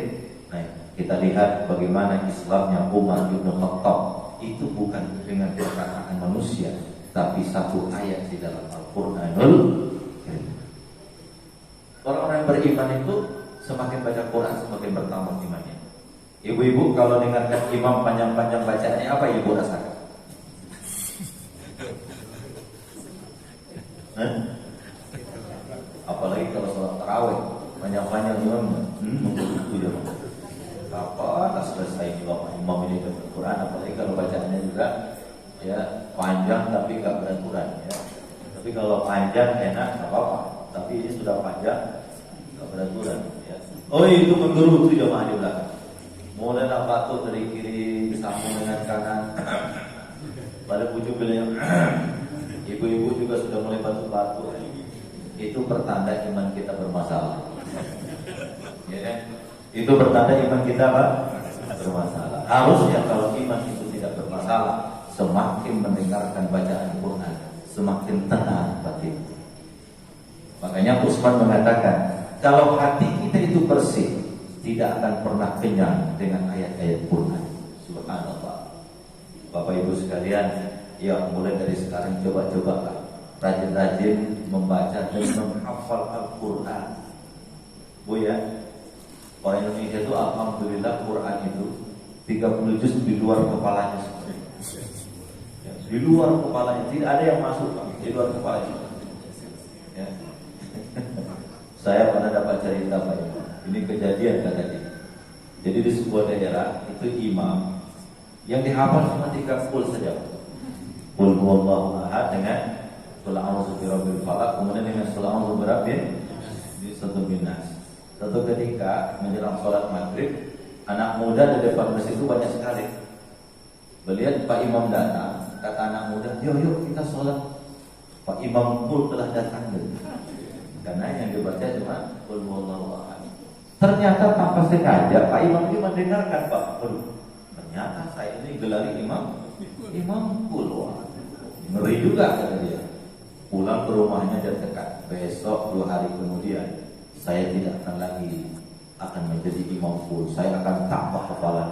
naik. Kita lihat bagaimana Islamnya Umar bin Khattab itu bukan dengan perkataan manusia, tapi satu ayat di dalam Al-Quranul Karim. Orang-orang yang beriman itu semakin baca Quran semakin bertambah imannya. Ibu-ibu kalau dengarkan imam panjang-panjang bacaannya, apa ibu rasakan? Apalagi kalau sholat tarawih panjang-panjang imam, itu jemaah. Kapan selesai imam ini baca Quran? Apalagi kalau bacaannya juga ya panjang tapi nggak beraturan ya. Tapi kalau panjang enak nggak apa-apa. Tapi ini sudah panjang nggak beraturan ya. Oh itu menggerutu jemaah di belakang. Mulai batuk dari kiri disambung dengan kanan. Pada ujung beliau, ibu-ibu juga sudah mulai batuk-batuk. Itu pertanda iman kita bermasalah. Ya kan? Itu pertanda iman kita apa? Bermasalah. Harusnya kalau iman itu tidak bermasalah, semakin mendengarkan bacaan Quran, semakin tenang batin. Makanya Utsman mengatakan, kalau hati kita itu bersih, tidak akan pernah kenyang dengan ayat-ayat Quran. Subhanallah. Bapak Ibu sekalian, ya mulai dari sekarang coba-cobalah rajin-rajin membaca dan menghafal Al-Quran. Bu ya, orang Indonesia itu alhamdulillah Quran itu 30 juz di luar kepalanya. Ya, di luar kepalanya, tidak ada yang masuk di luar kepalanya. Ya. Saya pernah dapat cerita Pak. Ini kejadian katanya. Jadi di sebuah daerah itu imam yang dihafal cuma 3 full saja. Qul huwallahu ahad dengan qul a'udzu birabbil falaq, kemudian dengan qul a'udzu birabbin nas. Suatu ketika menjelang sholat maghrib, anak muda di depan masjid itu banyak sekali. Melihat Pak Imam datang, kata anak muda, yuk kita sholat. Pak Imam pun telah datang. Karena yang dibaca cuma qul huwallahu ahad. Ternyata tanpa sengaja Pak Imam ini mendengarkan Pak. Ternyata saya ini gelari Imam puluh. Ngeri juga kata dia. Pulang ke rumahnya dan tekan. Besok 2 hari kemudian saya tidak akan lagi menjadi imam full. Saya akan tambah hafalan.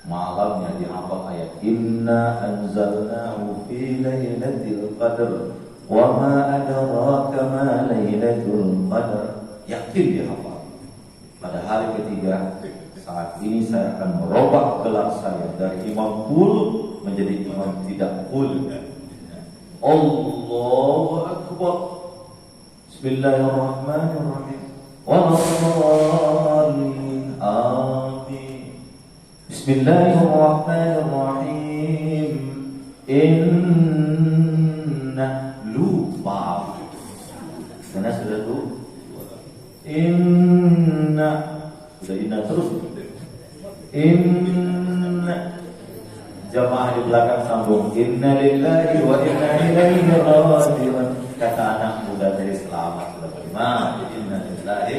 Malamnya dihafal ayat Inna anzalnahu fi lailatul qadr wa ma adraka ma lailatul qadr. Yakin dihafal. Pada hari ketiga, saat ini saya akan merubah gelar saya dari imam full menjadi imam tidak full. Allahu Akbar. Bismillahirrahmanirrahim. Wallahu'alim. Amin. Bismillahirrahmanirrahim. Inna lupa. Karena sudah lupa. Inna sudah inna terus. Inna jamaah di belakang sambung inna lillahi wa inna ilaihi raji'un. Kata anak muda dari selamat sudah beriman. Inna lillahi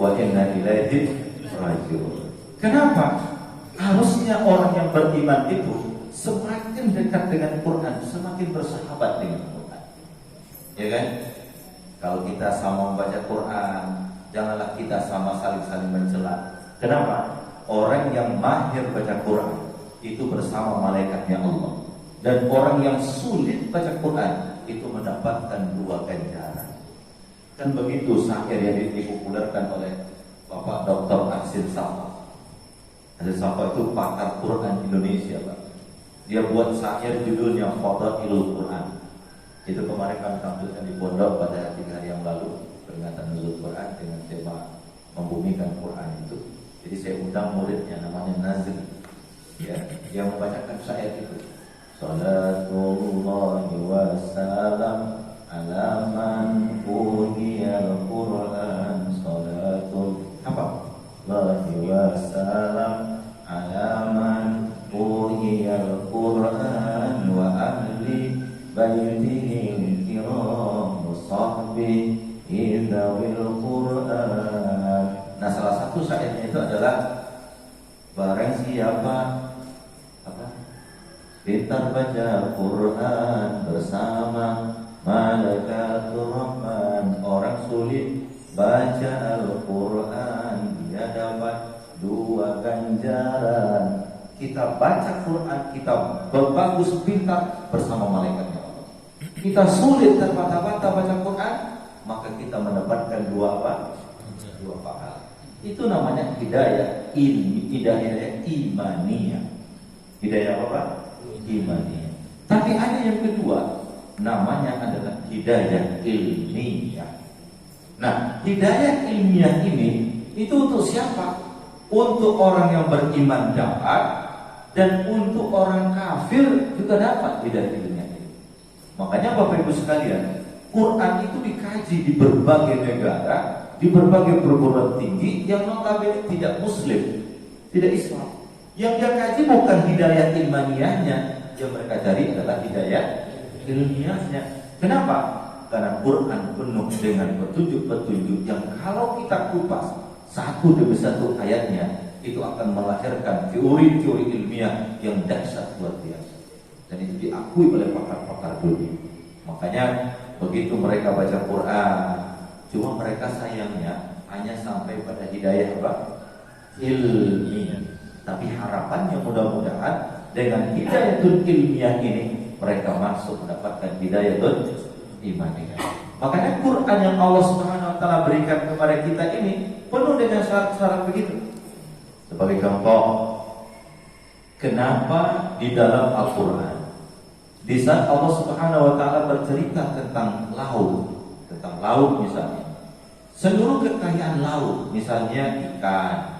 wa inna ilaihi raji'un. Kenapa? Harusnya orang yang beriman itu semakin dekat dengan Quran, semakin bersahabat dengan Quran. Ya kan? Kalau kita sama membaca Quran, janganlah kita sama saling mencela. Kenapa? Orang yang mahir baca Quran itu bersama malaikatnya Allah. Dan orang yang sulit baca Quran itu mendapatkan 2 ganjaran. Kan begitu syair yang dipopulerkan oleh Bapak Dr. Ahsin Safa. Ahsin Safa itu pakar Quran Indonesia, Pak. Dia buat syair judulnya Fadailul Quran. Itu kemarin kami tampilkan di pondok pada 3 hari yang lalu, peringatan nuzul Quran dengan tema membumikan Quran itu. Jadi saya undang muridnya namanya Nazri, ya, yang membacakan ayat itu. Salatullah wa salam ala man uhdiyal Quran. Salatul apa? Wa salam ala man uhdiyal Quran wa ahli baitihil kiram sahbi idawil Quran. Nah, salah satu syairnya itu adalah barang siapa pintar baca Quran bersama malaikatur rahman, orang sulit baca Al-Quran dia dapat 2 ganjaran. Kita baca Quran, kita berbagus pintar bersama malaikatnya Allah. Kita sulit terbata-bata baca Quran, maka kita mendapatkan 2 apa? 2 pahala. Itu namanya hidayah hidayah imaniyah. Hidayah apa? Imaniyah. Tapi ada yang kedua, namanya adalah hidayah ilmiah. Nah, hidayah ilmiah ini itu untuk siapa? Untuk orang yang beriman dapat, dan untuk orang kafir juga dapat hidayah ilmiah ini. Makanya Bapak Ibu sekalian, Quran itu dikaji di berbagai negara, di berbagai perguruan tinggi yang notabene tidak Muslim, tidak Islam. Yang dia kaji bukan hidayah ilmiahnya, yang mereka cari adalah hidayah ilmiahnya. Kenapa? Karena Quran penuh dengan petunjuk-petunjuk yang kalau kita kupas satu demi satu ayatnya, itu akan melahirkan teori-teori ilmiah yang dahsyat luar biasa. Dan itu diakui oleh pakar-pakar dunia. Makanya begitu mereka baca Quran, cuma mereka sayangnya hanya sampai pada hidayah apa? Ilmiah. Tapi harapannya mudah-mudahan dengan hidayatul ilmiah ini mereka masuk mendapatkan hidayatul imaniyah. Makanya Quran yang Allah Subhanahu wa taala berikan kepada kita ini penuh dengan syarat-syarat begitu. Sebagai contoh, kenapa di dalam Al-Quran di saat Allah Subhanahu wa taala bercerita tentang laut misalnya, seluruh kekayaan laut, misalnya ikan,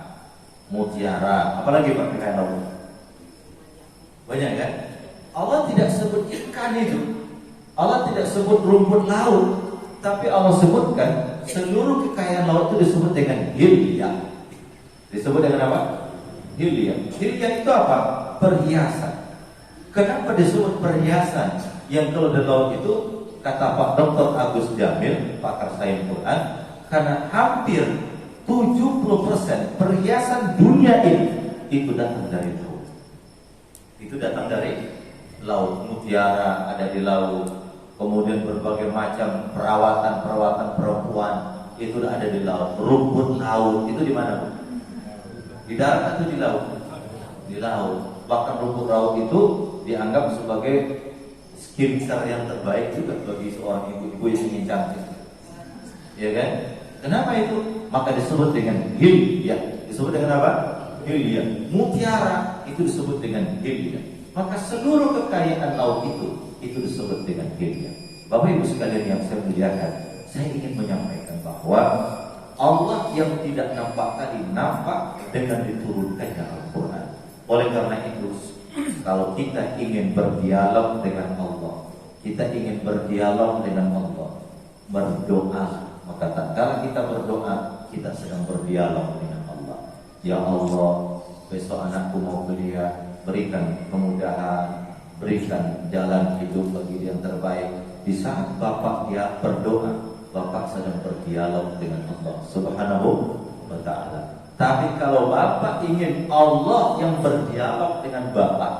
mutiara, apalagi kekayaan laut banyak kan? Allah tidak sebut ikan itu, Allah tidak sebut rumput laut, tapi Allah sebutkan seluruh kekayaan laut itu disebut dengan hilyah. Disebut dengan apa? Hilyah. Hilyah itu apa? Perhiasan. Kenapa disebut perhiasan? Yang kalau di laut itu, kata Pak Dr. Agus Jamil, pakar sains Quran, karena hampir 70% perhiasan dunia ini itu datang dari laut. Itu datang dari laut. Mutiara ada di laut. Kemudian berbagai macam perawatan perempuan itu ada di laut. Rumput laut itu di mana, Bu? Di darat atau di laut? Di laut. Bahkan rumput laut itu dianggap sebagai skincare yang terbaik juga bagi seorang ibu-ibu yang ingin cantik. Ya kan? Kenapa itu? Maka disebut dengan hilyah. Disebut dengan apa? Hilyah. Mutiara itu disebut dengan hilyah. Maka seluruh kekayaan laut itu disebut dengan hilyah. Bapak Ibu sekalian yang saya muliakan, saya ingin menyampaikan bahwa Allah yang tidak nampak tadi nampak dengan diturunkannya Al-Quran. Oleh karena itu, kalau kita ingin berdialog dengan Allah, kita ingin berdialog dengan Allah, berdoa, maka tatkala kita berdoa, kita sedang berdialog dengan Allah. Ya Allah, besok anakku mau kuliah, berikan kemudahan, berikan jalan hidup bagi dia yang terbaik. Di saat Bapak dia berdoa, Bapak sedang berdialog dengan Allah Subhanahu wa ta'ala. Tapi kalau Bapak ingin Allah yang berdialog dengan Bapak,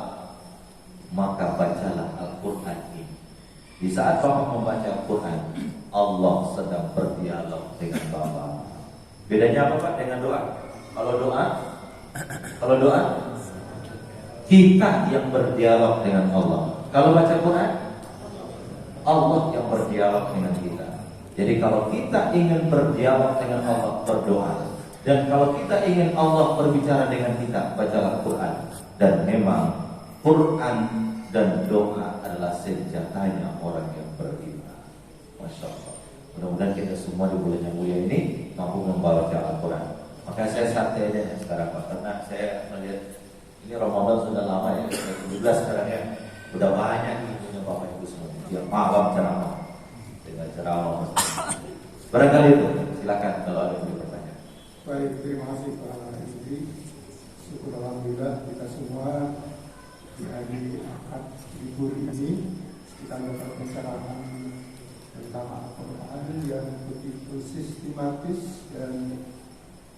maka bacalah Al-Quran ini. Di saat Bapak membaca Al-Quran, Allah sedang berdialog dengan Bapak. Bedanya apa Pak dengan doa? Kalau doa kita yang berdialog dengan Allah. Kalau baca Quran, Allah yang berdialog dengan kita. Jadi kalau kita ingin berdialog dengan Allah, berdoa. Dan kalau kita ingin Allah berbicara dengan kita, bacalah Quran. Dan memang Quran dan doa adalah senjatanya orang yang beriman. Masya Allah. Mudah-mudahan kita semua di bulan yang mulia ini mampu membaca Al-Quran. Maka saya santai aja sekarang Pak, karena saya melihat ini Ramadan sudah lama ya, sudah 17 sekarang ya. Udah banyak ilmunya Bapak Ibu semua. Yang malam ceramah dengan ceramah. Barangkali itu, silakan kalau ada yang bertanya. Baik, terima kasih Pak Istri. Syukur alhamdulillah kita semua di hari Ahad libur ini kita dapat pencerahan tentang Al-Quran yang begitu sistematis dan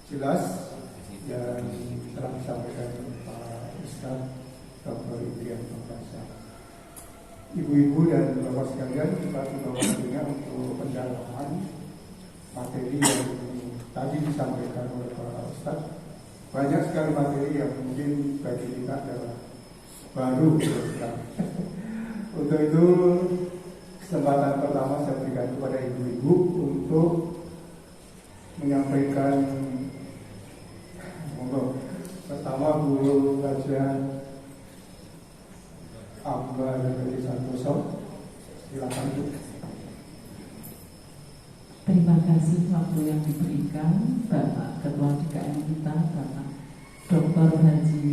jelas yang telah disampaikan oleh Pak Ustaz Dr. Indrian Pembasa. Ibu-ibu dan bapak sekalian, kita sudah waktunya untuk pendalaman materi yang tadi disampaikan oleh Pak Ustaz. Banyak sekali materi yang mungkin bagi kita adalah baru. Untuk itu kesempatan pertama saya berikan kepada ibu-ibu untuk menyampaikan. Monggo. Pertama Bu Raja Amba dari Santoso, silakan Bu. Terima kasih waktu yang diberikan Bapak Ketua DKM kita, Bapak Dr. Haji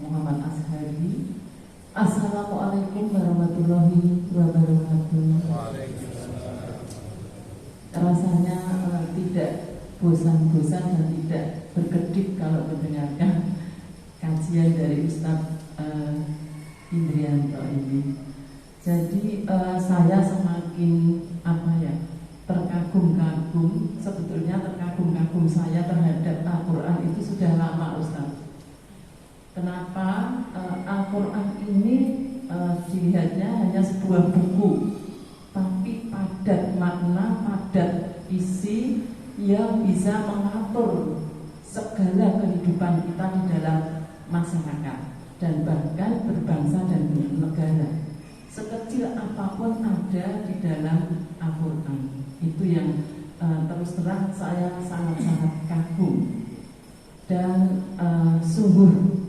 Muhammad Ashari. Assalamualaikum warahmatullahi wabarakatuh. Rasanya tidak bosan-bosan dan tidak berkedip kalau mendengarkan kajian dari Ustadz Indrianto ini. Jadi saya semakin terkagum-kagum. Sebetulnya terkagum-kagum saya terhadap Al-Quran itu sudah lama, Ustaz. Kenapa Al-Quran ini dilihatnya hanya sebuah buku, tapi padat makna, padat isi yang bisa mengatur segala kehidupan kita di dalam masyarakat dan bahkan berbangsa dan bernegara. Sekecil apapun ada di dalam Al-Quran. Itu yang terus terang saya sangat-sangat kagum. Dan sungguh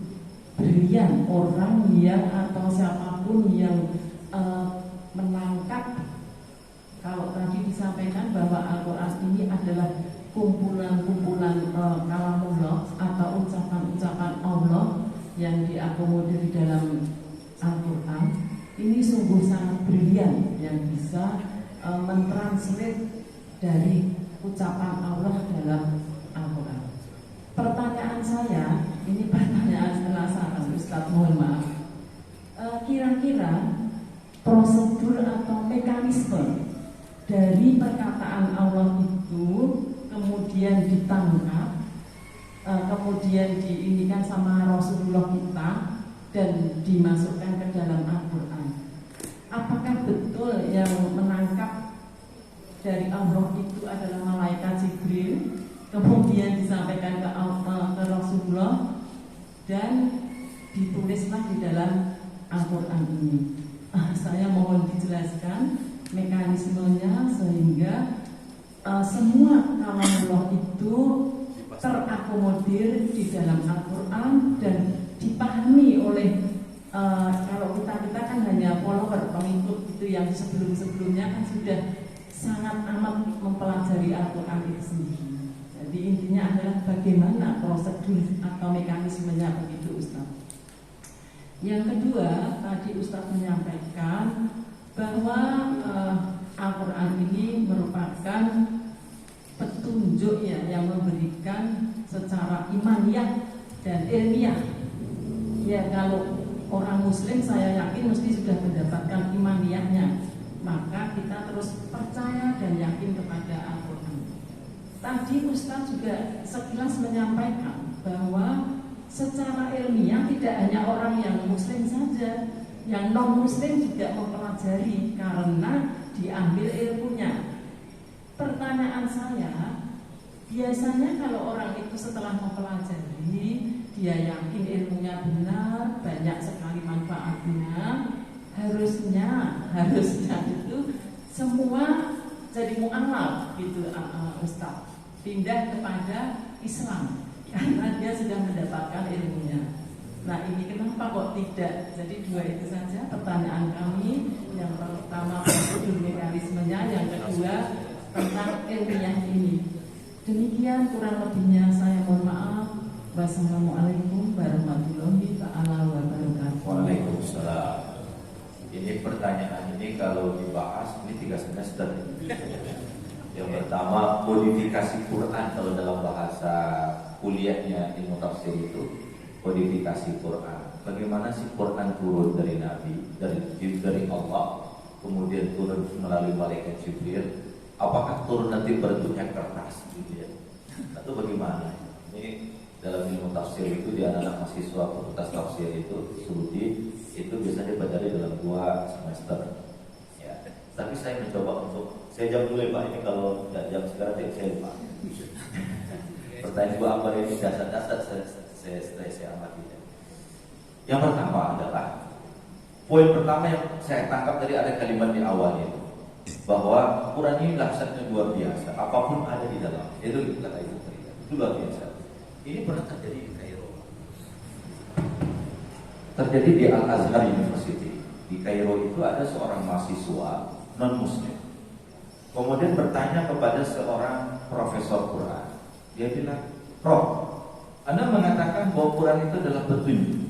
brilian orang yang atau siapapun yang menangkap. Kalau tadi disampaikan bahwa Al-Quran ini adalah kumpulan-kumpulan kalamullah atau ucapan-ucapan Allah yang diakomodir di dalam Al-Quran. Ini sungguh sangat brilian yang bisa mentranslate dari ucapan Allah dalam Al-Quran. Pertanyaan saya, ini pertanyaan penasaran Ustaz, mohon maaf. Kira-kira prosedur atau mekanisme dari perkataan Allah itu kemudian ditangkap, kemudian diinikan sama Rasulullah kita dan dimasukkan ke dalam Al-Quran. Apakah betul yang menangkap dari Allah itu adalah malaikat Jibril, kemudian disampaikan ke Rasulullah dan ditulislah di dalam Al-Quran ini? Saya mohon dijelaskan mekanismenya sehingga semua kalamullah itu terakomodir di dalam Al-Quran dan dipahami oleh kalau kita kan hanya follower, pengikut itu yang sebelum-sebelumnya kan sudah sangat amat mempelajari Al-Quran itu sendiri. Jadi intinya adalah bagaimana prosedur atau mekanismenya begitu, Ustaz. Yang kedua, tadi Ustaz menyampaikan bahwa Al-Quran ini merupakan petunjuk ya, yang memberikan secara imaniyah dan ilmiah. Ya, kalau orang Muslim saya yakin mesti sudah mendapatkan imaniyahnya, maka kita terus percaya dan yakin kepada Al-Quran. Tadi Ustaz juga sekilas menyampaikan bahwa secara ilmiah tidak hanya orang yang Muslim saja, yang non-Muslim juga mempelajari karena diambil ilmunya. Pertanyaan saya, biasanya kalau orang itu setelah mempelajari, dia yakin ilmunya benar, banyak sekali manfaatnya, harusnya itu semua jadi mu'amal gitu, Ustaz, pindah kepada Islam karena dia sudah mendapatkan ilmunya. Nah ini kenapa kok tidak? Jadi dua itu saja pertanyaan kami. Yang pertama prosedur mekanismenya, yang kedua tentang ilmiah ini. Demikian kurang lebihnya saya mohon maaf. Wassalamualaikum warahmatullahi wabarakatuh. Waalaikumsalam. Ini pertanyaan ini kalau dibahas ini 3 semester. Yang pertama, kodifikasi Quran kalau dalam bahasa kuliahnya ilmu tafsir itu kodifikasi Quran. Bagaimana sih Quran turun dari Nabi, dari Allah, kemudian turun melalui malaikat Jibril? Apakah turun nanti bentuknya kertas gitu ya? Atau bagaimana? Ini dalam ilmu tafsir itu di anak-anak mahasiswa fakultas tafsir itu Saudi itu biasanya dipelajari dalam 2 semester. Ya. Tapi saya mencoba untuk saya jawab dulu ya Pak, ini kalau nggak jawab sekarang saya lupa. Pertanyaan Bu Akbar ini dasar-dasar saya amati. Yang pertama adalah poin pertama yang saya tangkap dari ada kalimat di awalnya bahwa Quran ini dahsyatnya luar biasa. Apapun ada di dalam itu kata itu luar biasa. Ini pernah terjadi di Kairo. Terjadi di Al-Azhar University. Di Kairo itu ada seorang mahasiswa non-muslim. Kemudian bertanya kepada seorang profesor Quran. Dia bilang, "Prof, Anda mengatakan bahwa Quran itu adalah petunjuk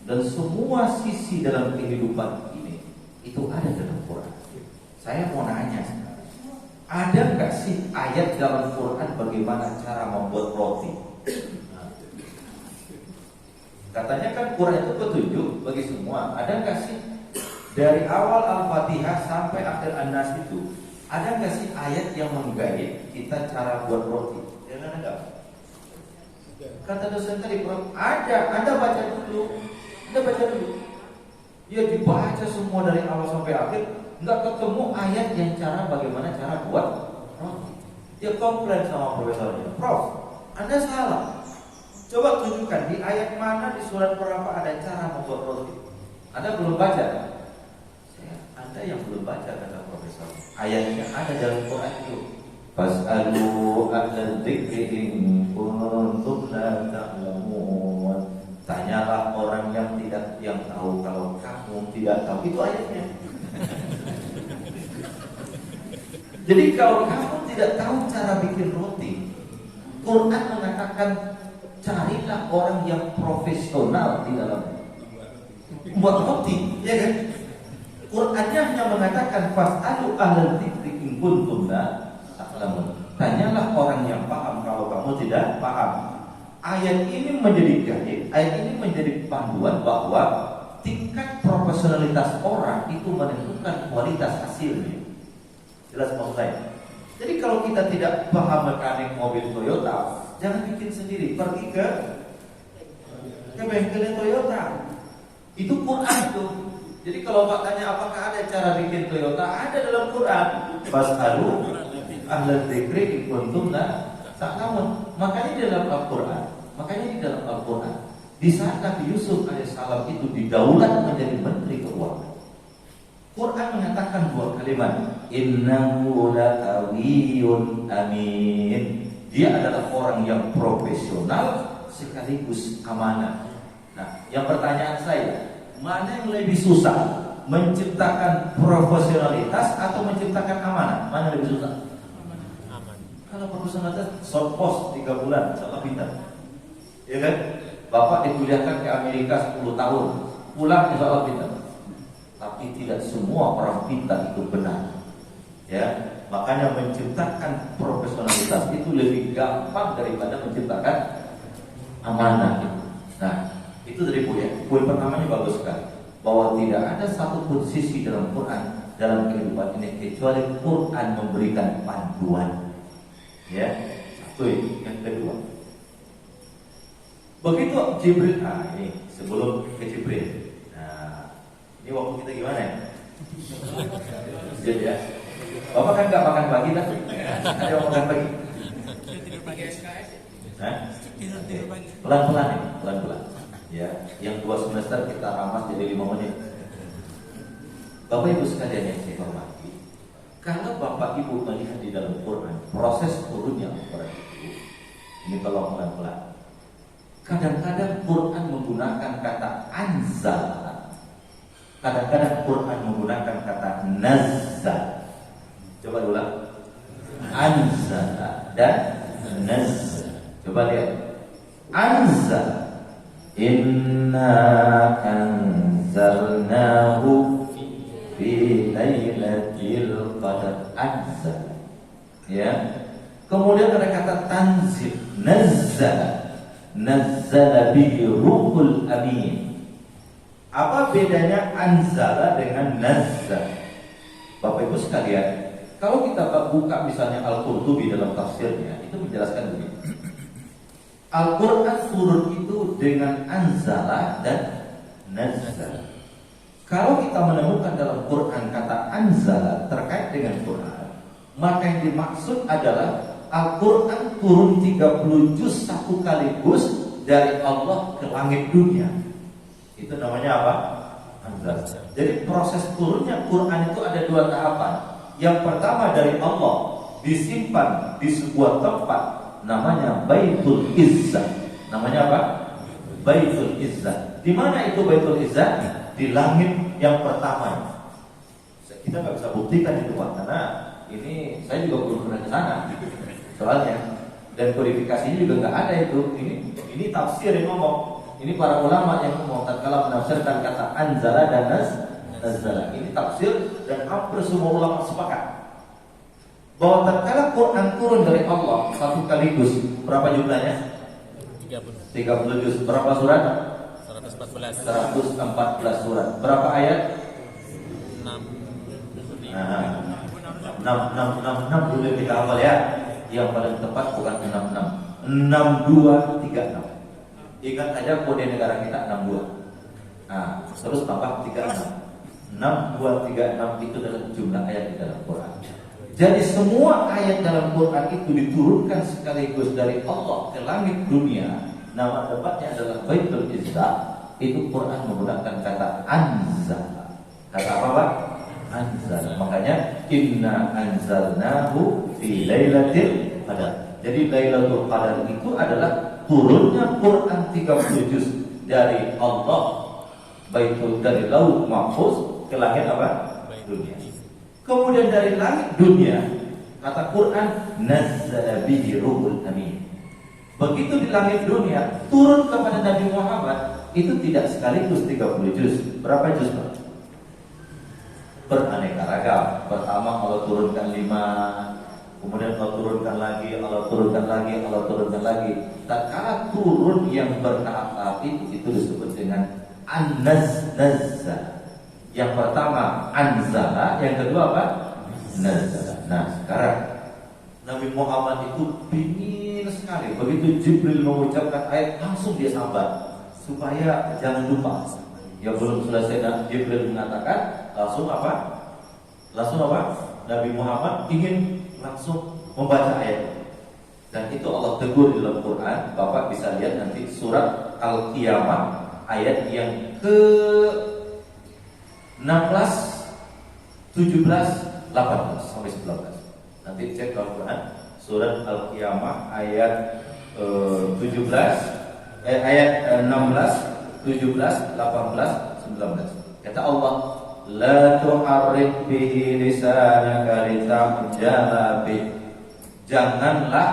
dan semua sisi dalam kehidupan ini itu ada dalam Quran. Saya mau nanya, ada nggak sih ayat dalam Quran bagaimana cara membuat roti?" Katanya kan Quran itu petunjuk bagi semua. Ada nggak sih dari awal Al-Fatihah sampai akhir An-Nas itu ada nggak sih ayat yang menggait kita cara buat roti? Jangan ada. Kata dosen tadi, Prof, ada. Anda baca dulu. Ya dibaca semua dari awal sampai akhir, nggak ketemu ayat yang cara bagaimana cara buat roti. Dia komplain sama profesornya, Prof, Anda salah. Coba tunjukkan di ayat mana di surat berapa ada cara membuat roti. Anda belum baca. Anda yang belum baca kata profesor. Ayatnya ada dalam Quran itu. Fas'alu ahla dzikri in kuntum la ta'lamun. Tanyalah orang yang tahu kalau kamu tidak tahu. Itu ayatnya. Jadi kalau kamu tidak tahu cara bikin roti, Quran mengatakan carilah orang yang profesional di dalam buat roti, ya kan? Qurannya hanya mengatakan fas'alu ahlal dzikri in kuntum la ta'lamun. Tanyalah orang yang paham kalau kamu tidak paham. Ayat ini menjadi guide, ayat ini menjadi panduan bahwa tingkat profesionalitas orang itu menentukan kualitas hasilnya. Jelas maksud saya? Jadi kalau kita tidak paham mekanik mobil Toyota, jangan bikin sendiri, pergi ke bengkel Toyota. Itu Quran itu. Jadi kalau Pak tanya apakah ada cara bikin Toyota, ada dalam Quran. Fas'alu ahla dzikri in kuntum la ta'lamun. Makanya di dalam Al-Quran, di saat Nabi Yusuf alaihissalam itu didaulat menjadi menteri keuangan, Quran mengatakan 2 kalimat, innahu laqawiyyun amin. Dia adalah orang yang profesional sekaligus amanah. Nah, yang pertanyaan saya, mana yang lebih susah? Menciptakan profesionalitas atau menciptakan amanah? Mana lebih susah? Aman. Kalau profesionalitas short post 3 bulan, salah pintar. Ya kan? Bapak dikuliahkan ke Amerika 10 tahun, pulang insya Allah pintar. Tapi tidak semua orang pintar itu benar. Ya, makanya menciptakan profesionalitas itu lebih gampang daripada menciptakan amanah. Nah, itu dari poin pertamanya bagus sekali, bahwa tidak ada satupun sisi dalam Quran dalam kehidupan ini kecuali Quran memberikan panduan. Ya, satu yang kedua. Begitu Jibril, ini sebelum ke Jibril. Nah, ini waktu kita gimana ya? Jadi ya, Bapak kan nggak makan pagi kan? Ada yang makan pagi? Tidur pagi SKS. Tidur pagi. Pelan-pelan. Ya, yang 2 semester kita ramas jadi 5 menit. Bapak Ibu sekalian yang saya hormati, kalau Bapak Ibu melihat di dalam Quran proses turunnya Al-Quran itu, ini tolong pelan-pelan. Kadang-kadang Quran menggunakan kata anzal, kadang-kadang Quran menggunakan kata nazzal. Coba ulang. Anzal dan nazzal. Coba lihat. Anzal. Inna anzalnahu fi lailatul qadar. Anzal. Ya. Kemudian ada kata tanzil, nazzala. Nazzala bihi ruhul amin. Apa bedanya anzala dengan nazzal? Bapak Ibu sekalian, kalau kita buka misalnya Al-Qurtubi dalam tafsirnya, itu menjelaskan begini. Al-Quran turun itu dengan anzala dan nazzala. Kalau kita menemukan dalam Quran kata anzala terkait dengan Quran, maka yang dimaksud adalah Al-Quran turun 30 juz satu kaligus dari Allah ke langit dunia. Itu namanya apa? Anzal. Jadi proses turunnya Quran itu ada dua tahapan. Yang pertama dari Allah disimpan di sebuah tempat namanya Baitul Izzah. Namanya apa? Baitul Izzah. Di mana itu Baitul Izzah? Di langit yang pertama. Kita nggak bisa buktikan itu Pak, karena ini saya juga belum pernah ke sana. Soalnya dan kodifikasinya juga nggak ada itu. Ini tafsir yang ngomong. Ini para ulama yang ngomong tatkala menafsirkan kata anzala dan nazzala. Ini tafsir dan hampir semua ulama sepakat bahwa tatkala Quran turun dari Allah satu kaligus, berapa jumlahnya? 30 juz. Berapa surat? 114 surat. Berapa ayat? 6 dulu kita hafal ya. Yang paling tepat bukan 66, 6236. Ingat aja kode negara kita 62. Nah, terus tambah 36. 6236 itu adalah jumlah ayat di dalam Quran. Jadi semua ayat dalam Quran itu diturunkan sekaligus dari Allah ke langit dunia. Nama tempatnya adalah Baitul Izzah. Itu Quran menggunakan kata anzal. Kata apa Pak? Anzal. Makanya inna anzalnahu fi lailatul qadar. Jadi Lailatul Qadar itu adalah turunnya Quran 30 juz dari Allah Baitul, dari Lauh Mahfuz ke langit apa? Dunia. Kemudian dari langit dunia kata Quran nazzala bihi ruhul amin. Begitu di langit dunia turun kepada Nabi Muhammad itu tidak sekaligus 30 juz. Berapa juz Pak? Beraneka ragam. Pertama Allah turunkan 5, kemudian Allah turunkan lagi, Allah turunkan lagi, Allah turunkan lagi. Tatkala turun yang bertahap-tahap itu disebut dengan an-nazza. Yang pertama anzala, yang kedua apa? Nazza. Nah sekarang Nabi Muhammad itu pingin sekali begitu Jibril mengucapkan ayat langsung dia sabar supaya jangan lupa. Ya belum selesai Jibril mengatakan langsung apa? Nabi Muhammad ingin langsung membaca ayat. Dan itu Allah tegur di dalam Quran. Bapak bisa lihat nanti surat Al-Qiyamah ayat yang ke 16, 17, 18 sampai 19. Nanti cek dalam Quran surat Al-Qiyamah ayat 17 ayat 16, 17, 18, 19. Kata Allah, la tuharrik bihi lisanaka litajala bih. Janganlah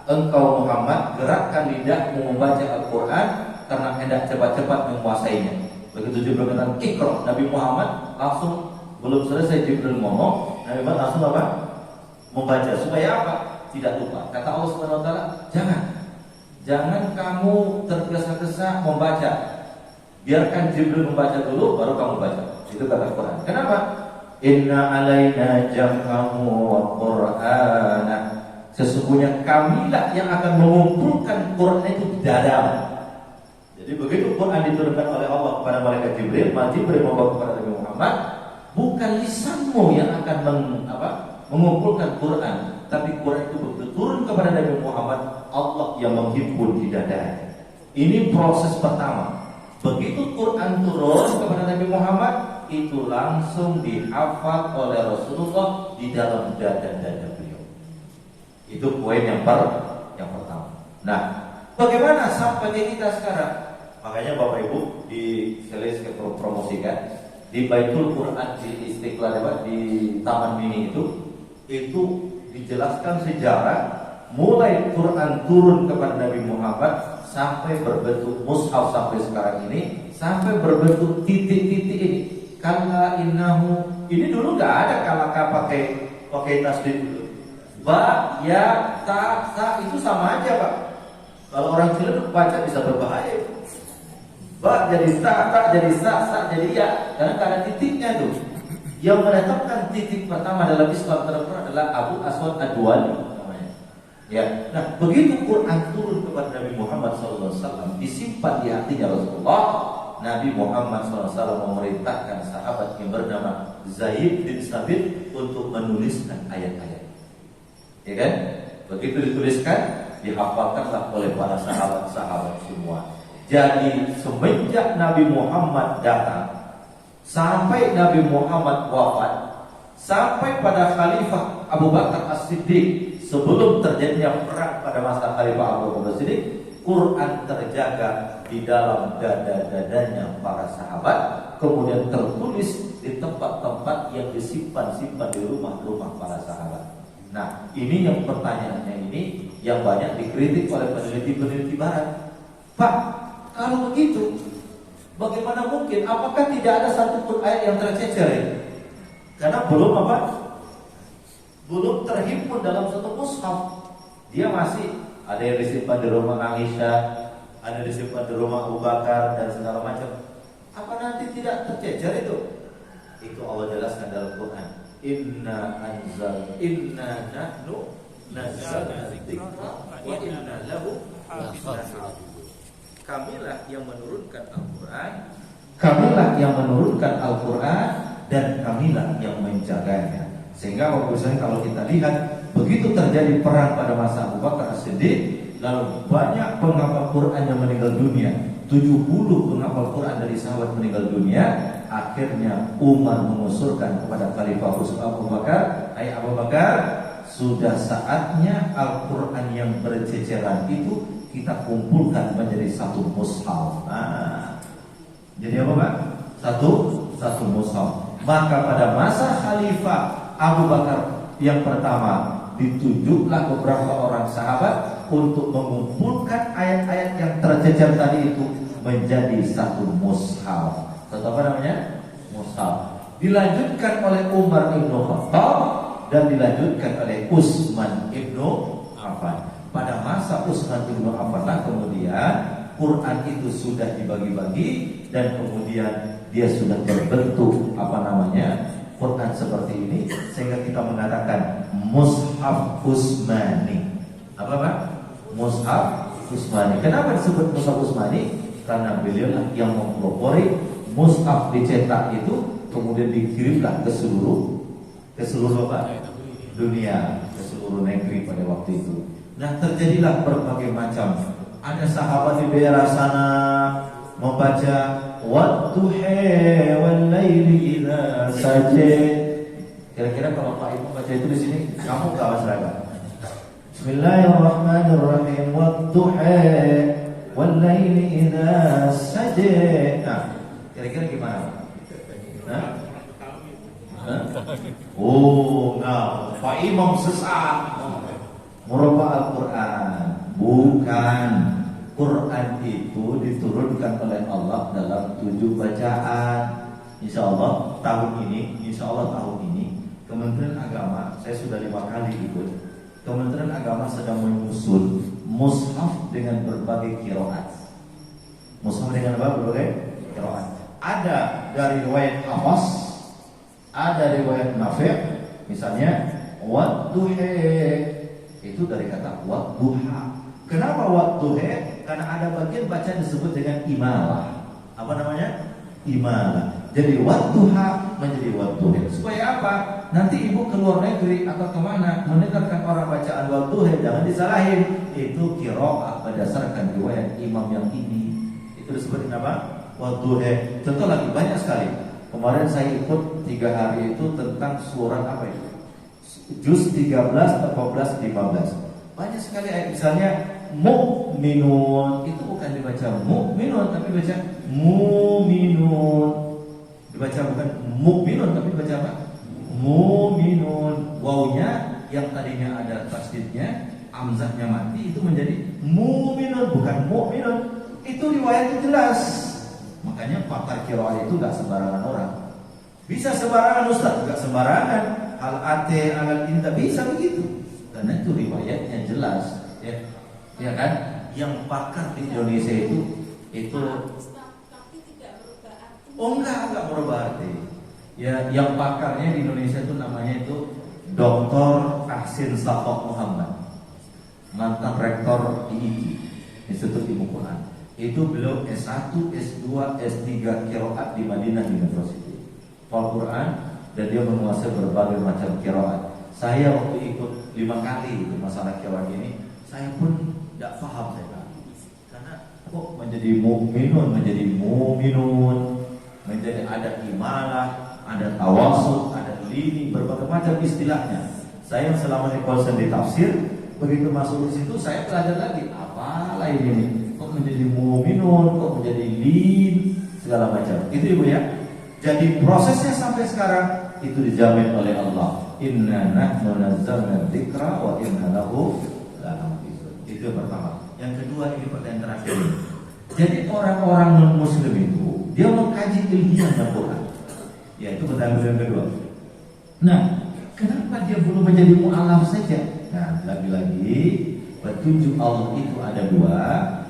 engkau Muhammad gerakkan lidahmu membaca Al-Quran karena hendak cepat-cepat menguasainya. Begitu Jibril mengatakan Iqra, Nabi Muhammad langsung belum selesai Jibril ngomong, Nabi Muhammad langsung apa? Membaca. Supaya apa? Tidak lupa. Kata Allah Subhanahu wa taala, jangan kamu tergesa-gesa membaca. Biarkan Jibril membaca dulu baru kamu baca. Itu kata Quran. Kenapa? Inna alaina jam'ahu wa qur'ana. Sesungguhnya kamilah yang akan mengumpulkan Quran itu di dada. Jadi begitu Quran diturunkan oleh Allah kepada malaikat Jibril, maka Jibril membawa kepada Nabi Muhammad, bukan lisanmu yang akan mengumpulkan Quran, tapi Quran itu begitu turun kepada Nabi Muhammad, Allah yang menghimpun di dada. Ini proses pertama. Begitu Quran turun kepada Nabi Muhammad, itu langsung dihafal oleh Rasulullah di dalam dada-dada beliau. Itu poin yang pertama. Nah, bagaimana sampai kita sekarang? Makanya Bapak Ibu di selis promosikan di Baitul Quran di Istiqlal di Taman Mini itu dijelaskan sejarah mulai Quran turun kepada Nabi Muhammad sampai berbentuk mushaf sampai sekarang ini, sampai berbentuk titik-titik ini. Kalla innahu, ini dulu nggak ada kalaka pakai tasdid dulu. Ba, ya, ta itu sama aja Pak. Kalau orang Ciledug baca bisa berbahaya. Ba jadi ta jadi sa jadi ya, karena nggak ada titiknya tuh. Yang menetapkan titik pertama dalam Islam terkenal adalah Abu Aswad Ad-Duali namanya. Ya, nah begitu Quran turun kepada Nabi Muhammad SAW, disimpan di hatinya Rasulullah. Nabi Muhammad SAW memerintahkan sahabat yang bernama Zaid bin Sabit untuk menuliskan ayat-ayat. Ya kan? Begitu dituliskan, dihafalkanlah oleh para sahabat-sahabat semua. Jadi semenjak Nabi Muhammad datang sampai Nabi Muhammad wafat, sampai pada Khalifah Abu Bakar As-Siddiq, sebelum terjadinya perang pada masa Khalifah Abu Bakar As-Siddiq, Quran terjaga di dalam dada-dadanya para sahabat, kemudian tertulis di tempat-tempat yang disimpan-simpan di rumah-rumah para sahabat. Nah, ini yang pertanyaannya ini yang banyak dikritik oleh peneliti-peneliti barat. Pak, kalau begitu, bagaimana mungkin? Apakah tidak ada satu pun ayat yang tercecer? Karena belum apa? Belum terhimpun dalam satu mushaf. Dia masih ada yang disimpan di rumah Aisyah, ada yang disimpan di rumah Abu Bakar dan segala macam. Apa nanti tidak tercecer itu? Itu Allah jelaskan dalam Quran. Inna nahnu nazzalna dzikra wa inna lahu lahafizun. Kamilah yang menurunkan Al-Quran, kamilah yang menurunkan Al-Quran, dan kamilah yang menjaganya. Sehingga kalau kita lihat, begitu terjadi perang pada masa Abu Bakar As-Siddiq, lalu banyak penghafal Quran yang meninggal dunia, 70 penghafal Quran dari sahabat meninggal dunia. Akhirnya Umar mengusulkan kepada Khalifah Abu Bakar, "Hai Abu Bakar, sudah saatnya Al-Quran yang berceceran itu kita kumpulkan menjadi satu mushaf." Jadi apa Pak? Satu mushaf. Maka pada masa Khalifah Abu Bakar yang pertama, ditunjuklah beberapa orang sahabat untuk mengumpulkan ayat-ayat yang tercecer tadi itu menjadi satu mushaf. Satu apa namanya? Mushaf. Dilanjutkan oleh Umar ibnu Khattab dan dilanjutkan oleh Utsman ibnu Affan. Pada masa Utsman ibnu Affan kemudian Quran itu sudah dibagi-bagi dan kemudian dia sudah berbentuk apa namanya? Quran seperti ini, sehingga kita mengatakan Mushaf Utsmani. Apa Pak? Mushaf Utsmani. Kenapa disebut Mushaf Utsmani? Karena beliau lah yang mempelopori mushaf dicetak itu, kemudian dikirimlah ke seluruh apa? Dunia, ke seluruh negeri pada waktu itu. Nah, terjadilah berbagai macam. Ada sahabat di daerah sana membaca wadduha wal laili idza saja. Kira-kira kalau Pak Ibu baca itu di sini, kamu enggak masyarakat? Bismillahirrahmanirrahim. Wadduha wal laili idza saja. Nah, kira-kira gimana? Hah? Oh, enggak. Pak Imam sesat. Merubah Al-Quran. Bukan. Quran itu diturunkan oleh Allah dalam 7 bacaan. Insya Allah tahun ini Kementerian Agama, saya sudah 5 kali ikut. Kementerian Agama sedang menyusun mushaf dengan berbagai qiraat. Mushaf dengan berbagai qiraat. Ada dari riwayat Hafs, ada riwayat Nafi', misalnya wadduha, itu dari kata wadduha. Kenapa wadduha? Karena ada bagian bacaan disebut dengan imalah. Apa namanya? Imalah. Jadi wadduha menjadi wadduha. Supaya apa? Nanti ibu ke luar negeri atau kemana mendengarkan orang bacaan wadduha, jangan disalahin. Itu qiraah berdasarkan riwayat imam yang ini. Itu disebut apa? Wadduha. Contoh lagi banyak sekali. Kemarin saya ikut 3 hari itu tentang surat apa itu? Juz 13, 14, 15. Banyak sekali ayat, misalnya mu'minun itu bukan dibaca mu'minun tapi baca mu'minun. Dibaca bukan mu'minun tapi dibaca apa? Mu'minun. Wawnya yang tadinya ada tasdidnya, hamzahnya mati itu menjadi mu'minun bukan mu'minun. Itu riwayatnya jelas. Makanya pakar qiraah itu gak sembarangan orang. Bisa sembarangan ustaz, gak sembarangan. Al-ate al-inta bisa begitu. Karena itu riwayatnya jelas, ya. Ya kan? Yang pakar di Indonesia itu enggak merubah arti. Ya, yang pakarnya di Indonesia itu namanya itu Dr. Ahsin Safaq Muhammad, mantan rektor IIQ, Institut Ilmu Quran. Itu beliau S1, S2, S3 qiraat di Madinah University, Al-Quran, dan dia menguasai berbagai macam qiraat. Saya waktu ikut 5 kali itu masalah qiraat ini, saya pun tidak paham karena kok menjadi mu'minun, menjadi ada imalah, ada tawasul, ada lini, berbagai macam istilahnya. Saya selama di konsen di tafsir, begitu masuk di situ saya belajar lagi, apalah ini? Kok menjadi mu'minun, kok menjadi lin, segala macam. Itu Ibu ya. Jadi prosesnya sampai sekarang itu dijamin oleh Allah. Inna nahnu nazzalna dzikra wa inna lahu lahafizun. Itu yang pertama. Yang kedua ini pertanyaan terakhir. Jadi orang-orang non-muslim itu dia mengkaji ilmiahnya Quran. Ya itu pertanyaan yang kedua. Nah, kenapa dia belum menjadi mu'alaf saja? Nah, lagi-lagi petunjuk Allah itu ada dua.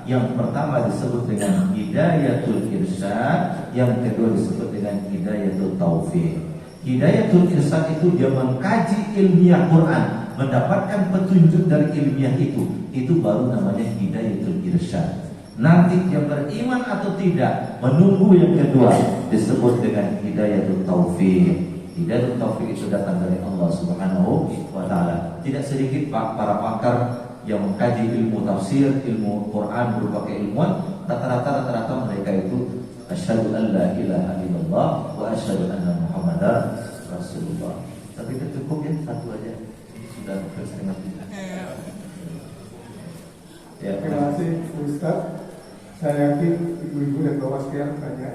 Yang pertama disebut dengan hidayatul irsyad, yang kedua disebut dengan hidayatul taufiq. Hidayatul irsyad itu dia mengkaji ilmiah Quran, mendapatkan petunjuk dari ilmiah itu baru namanya hidayatul irsyad. Nanti dia beriman atau tidak, menunggu yang kedua disebut dengan hidayatul taufiq. Hidayatul taufiq itu datang dari Allah Subhanahu wa taala. Tidak sedikit para pakar yang mengkaji ilmu tafsir, ilmu Quran berbagai ilmuwan, rata-rata mereka itu asyhadu an la ilaha illallah wa asyhadu anna muhammadar rasulullah. Tapi itu cukup ya, satu aja. Ini sudah setengah kita. Ya, terima kasih Ustaz. Saya yakin ibu-ibu dan bapak sekalian banyak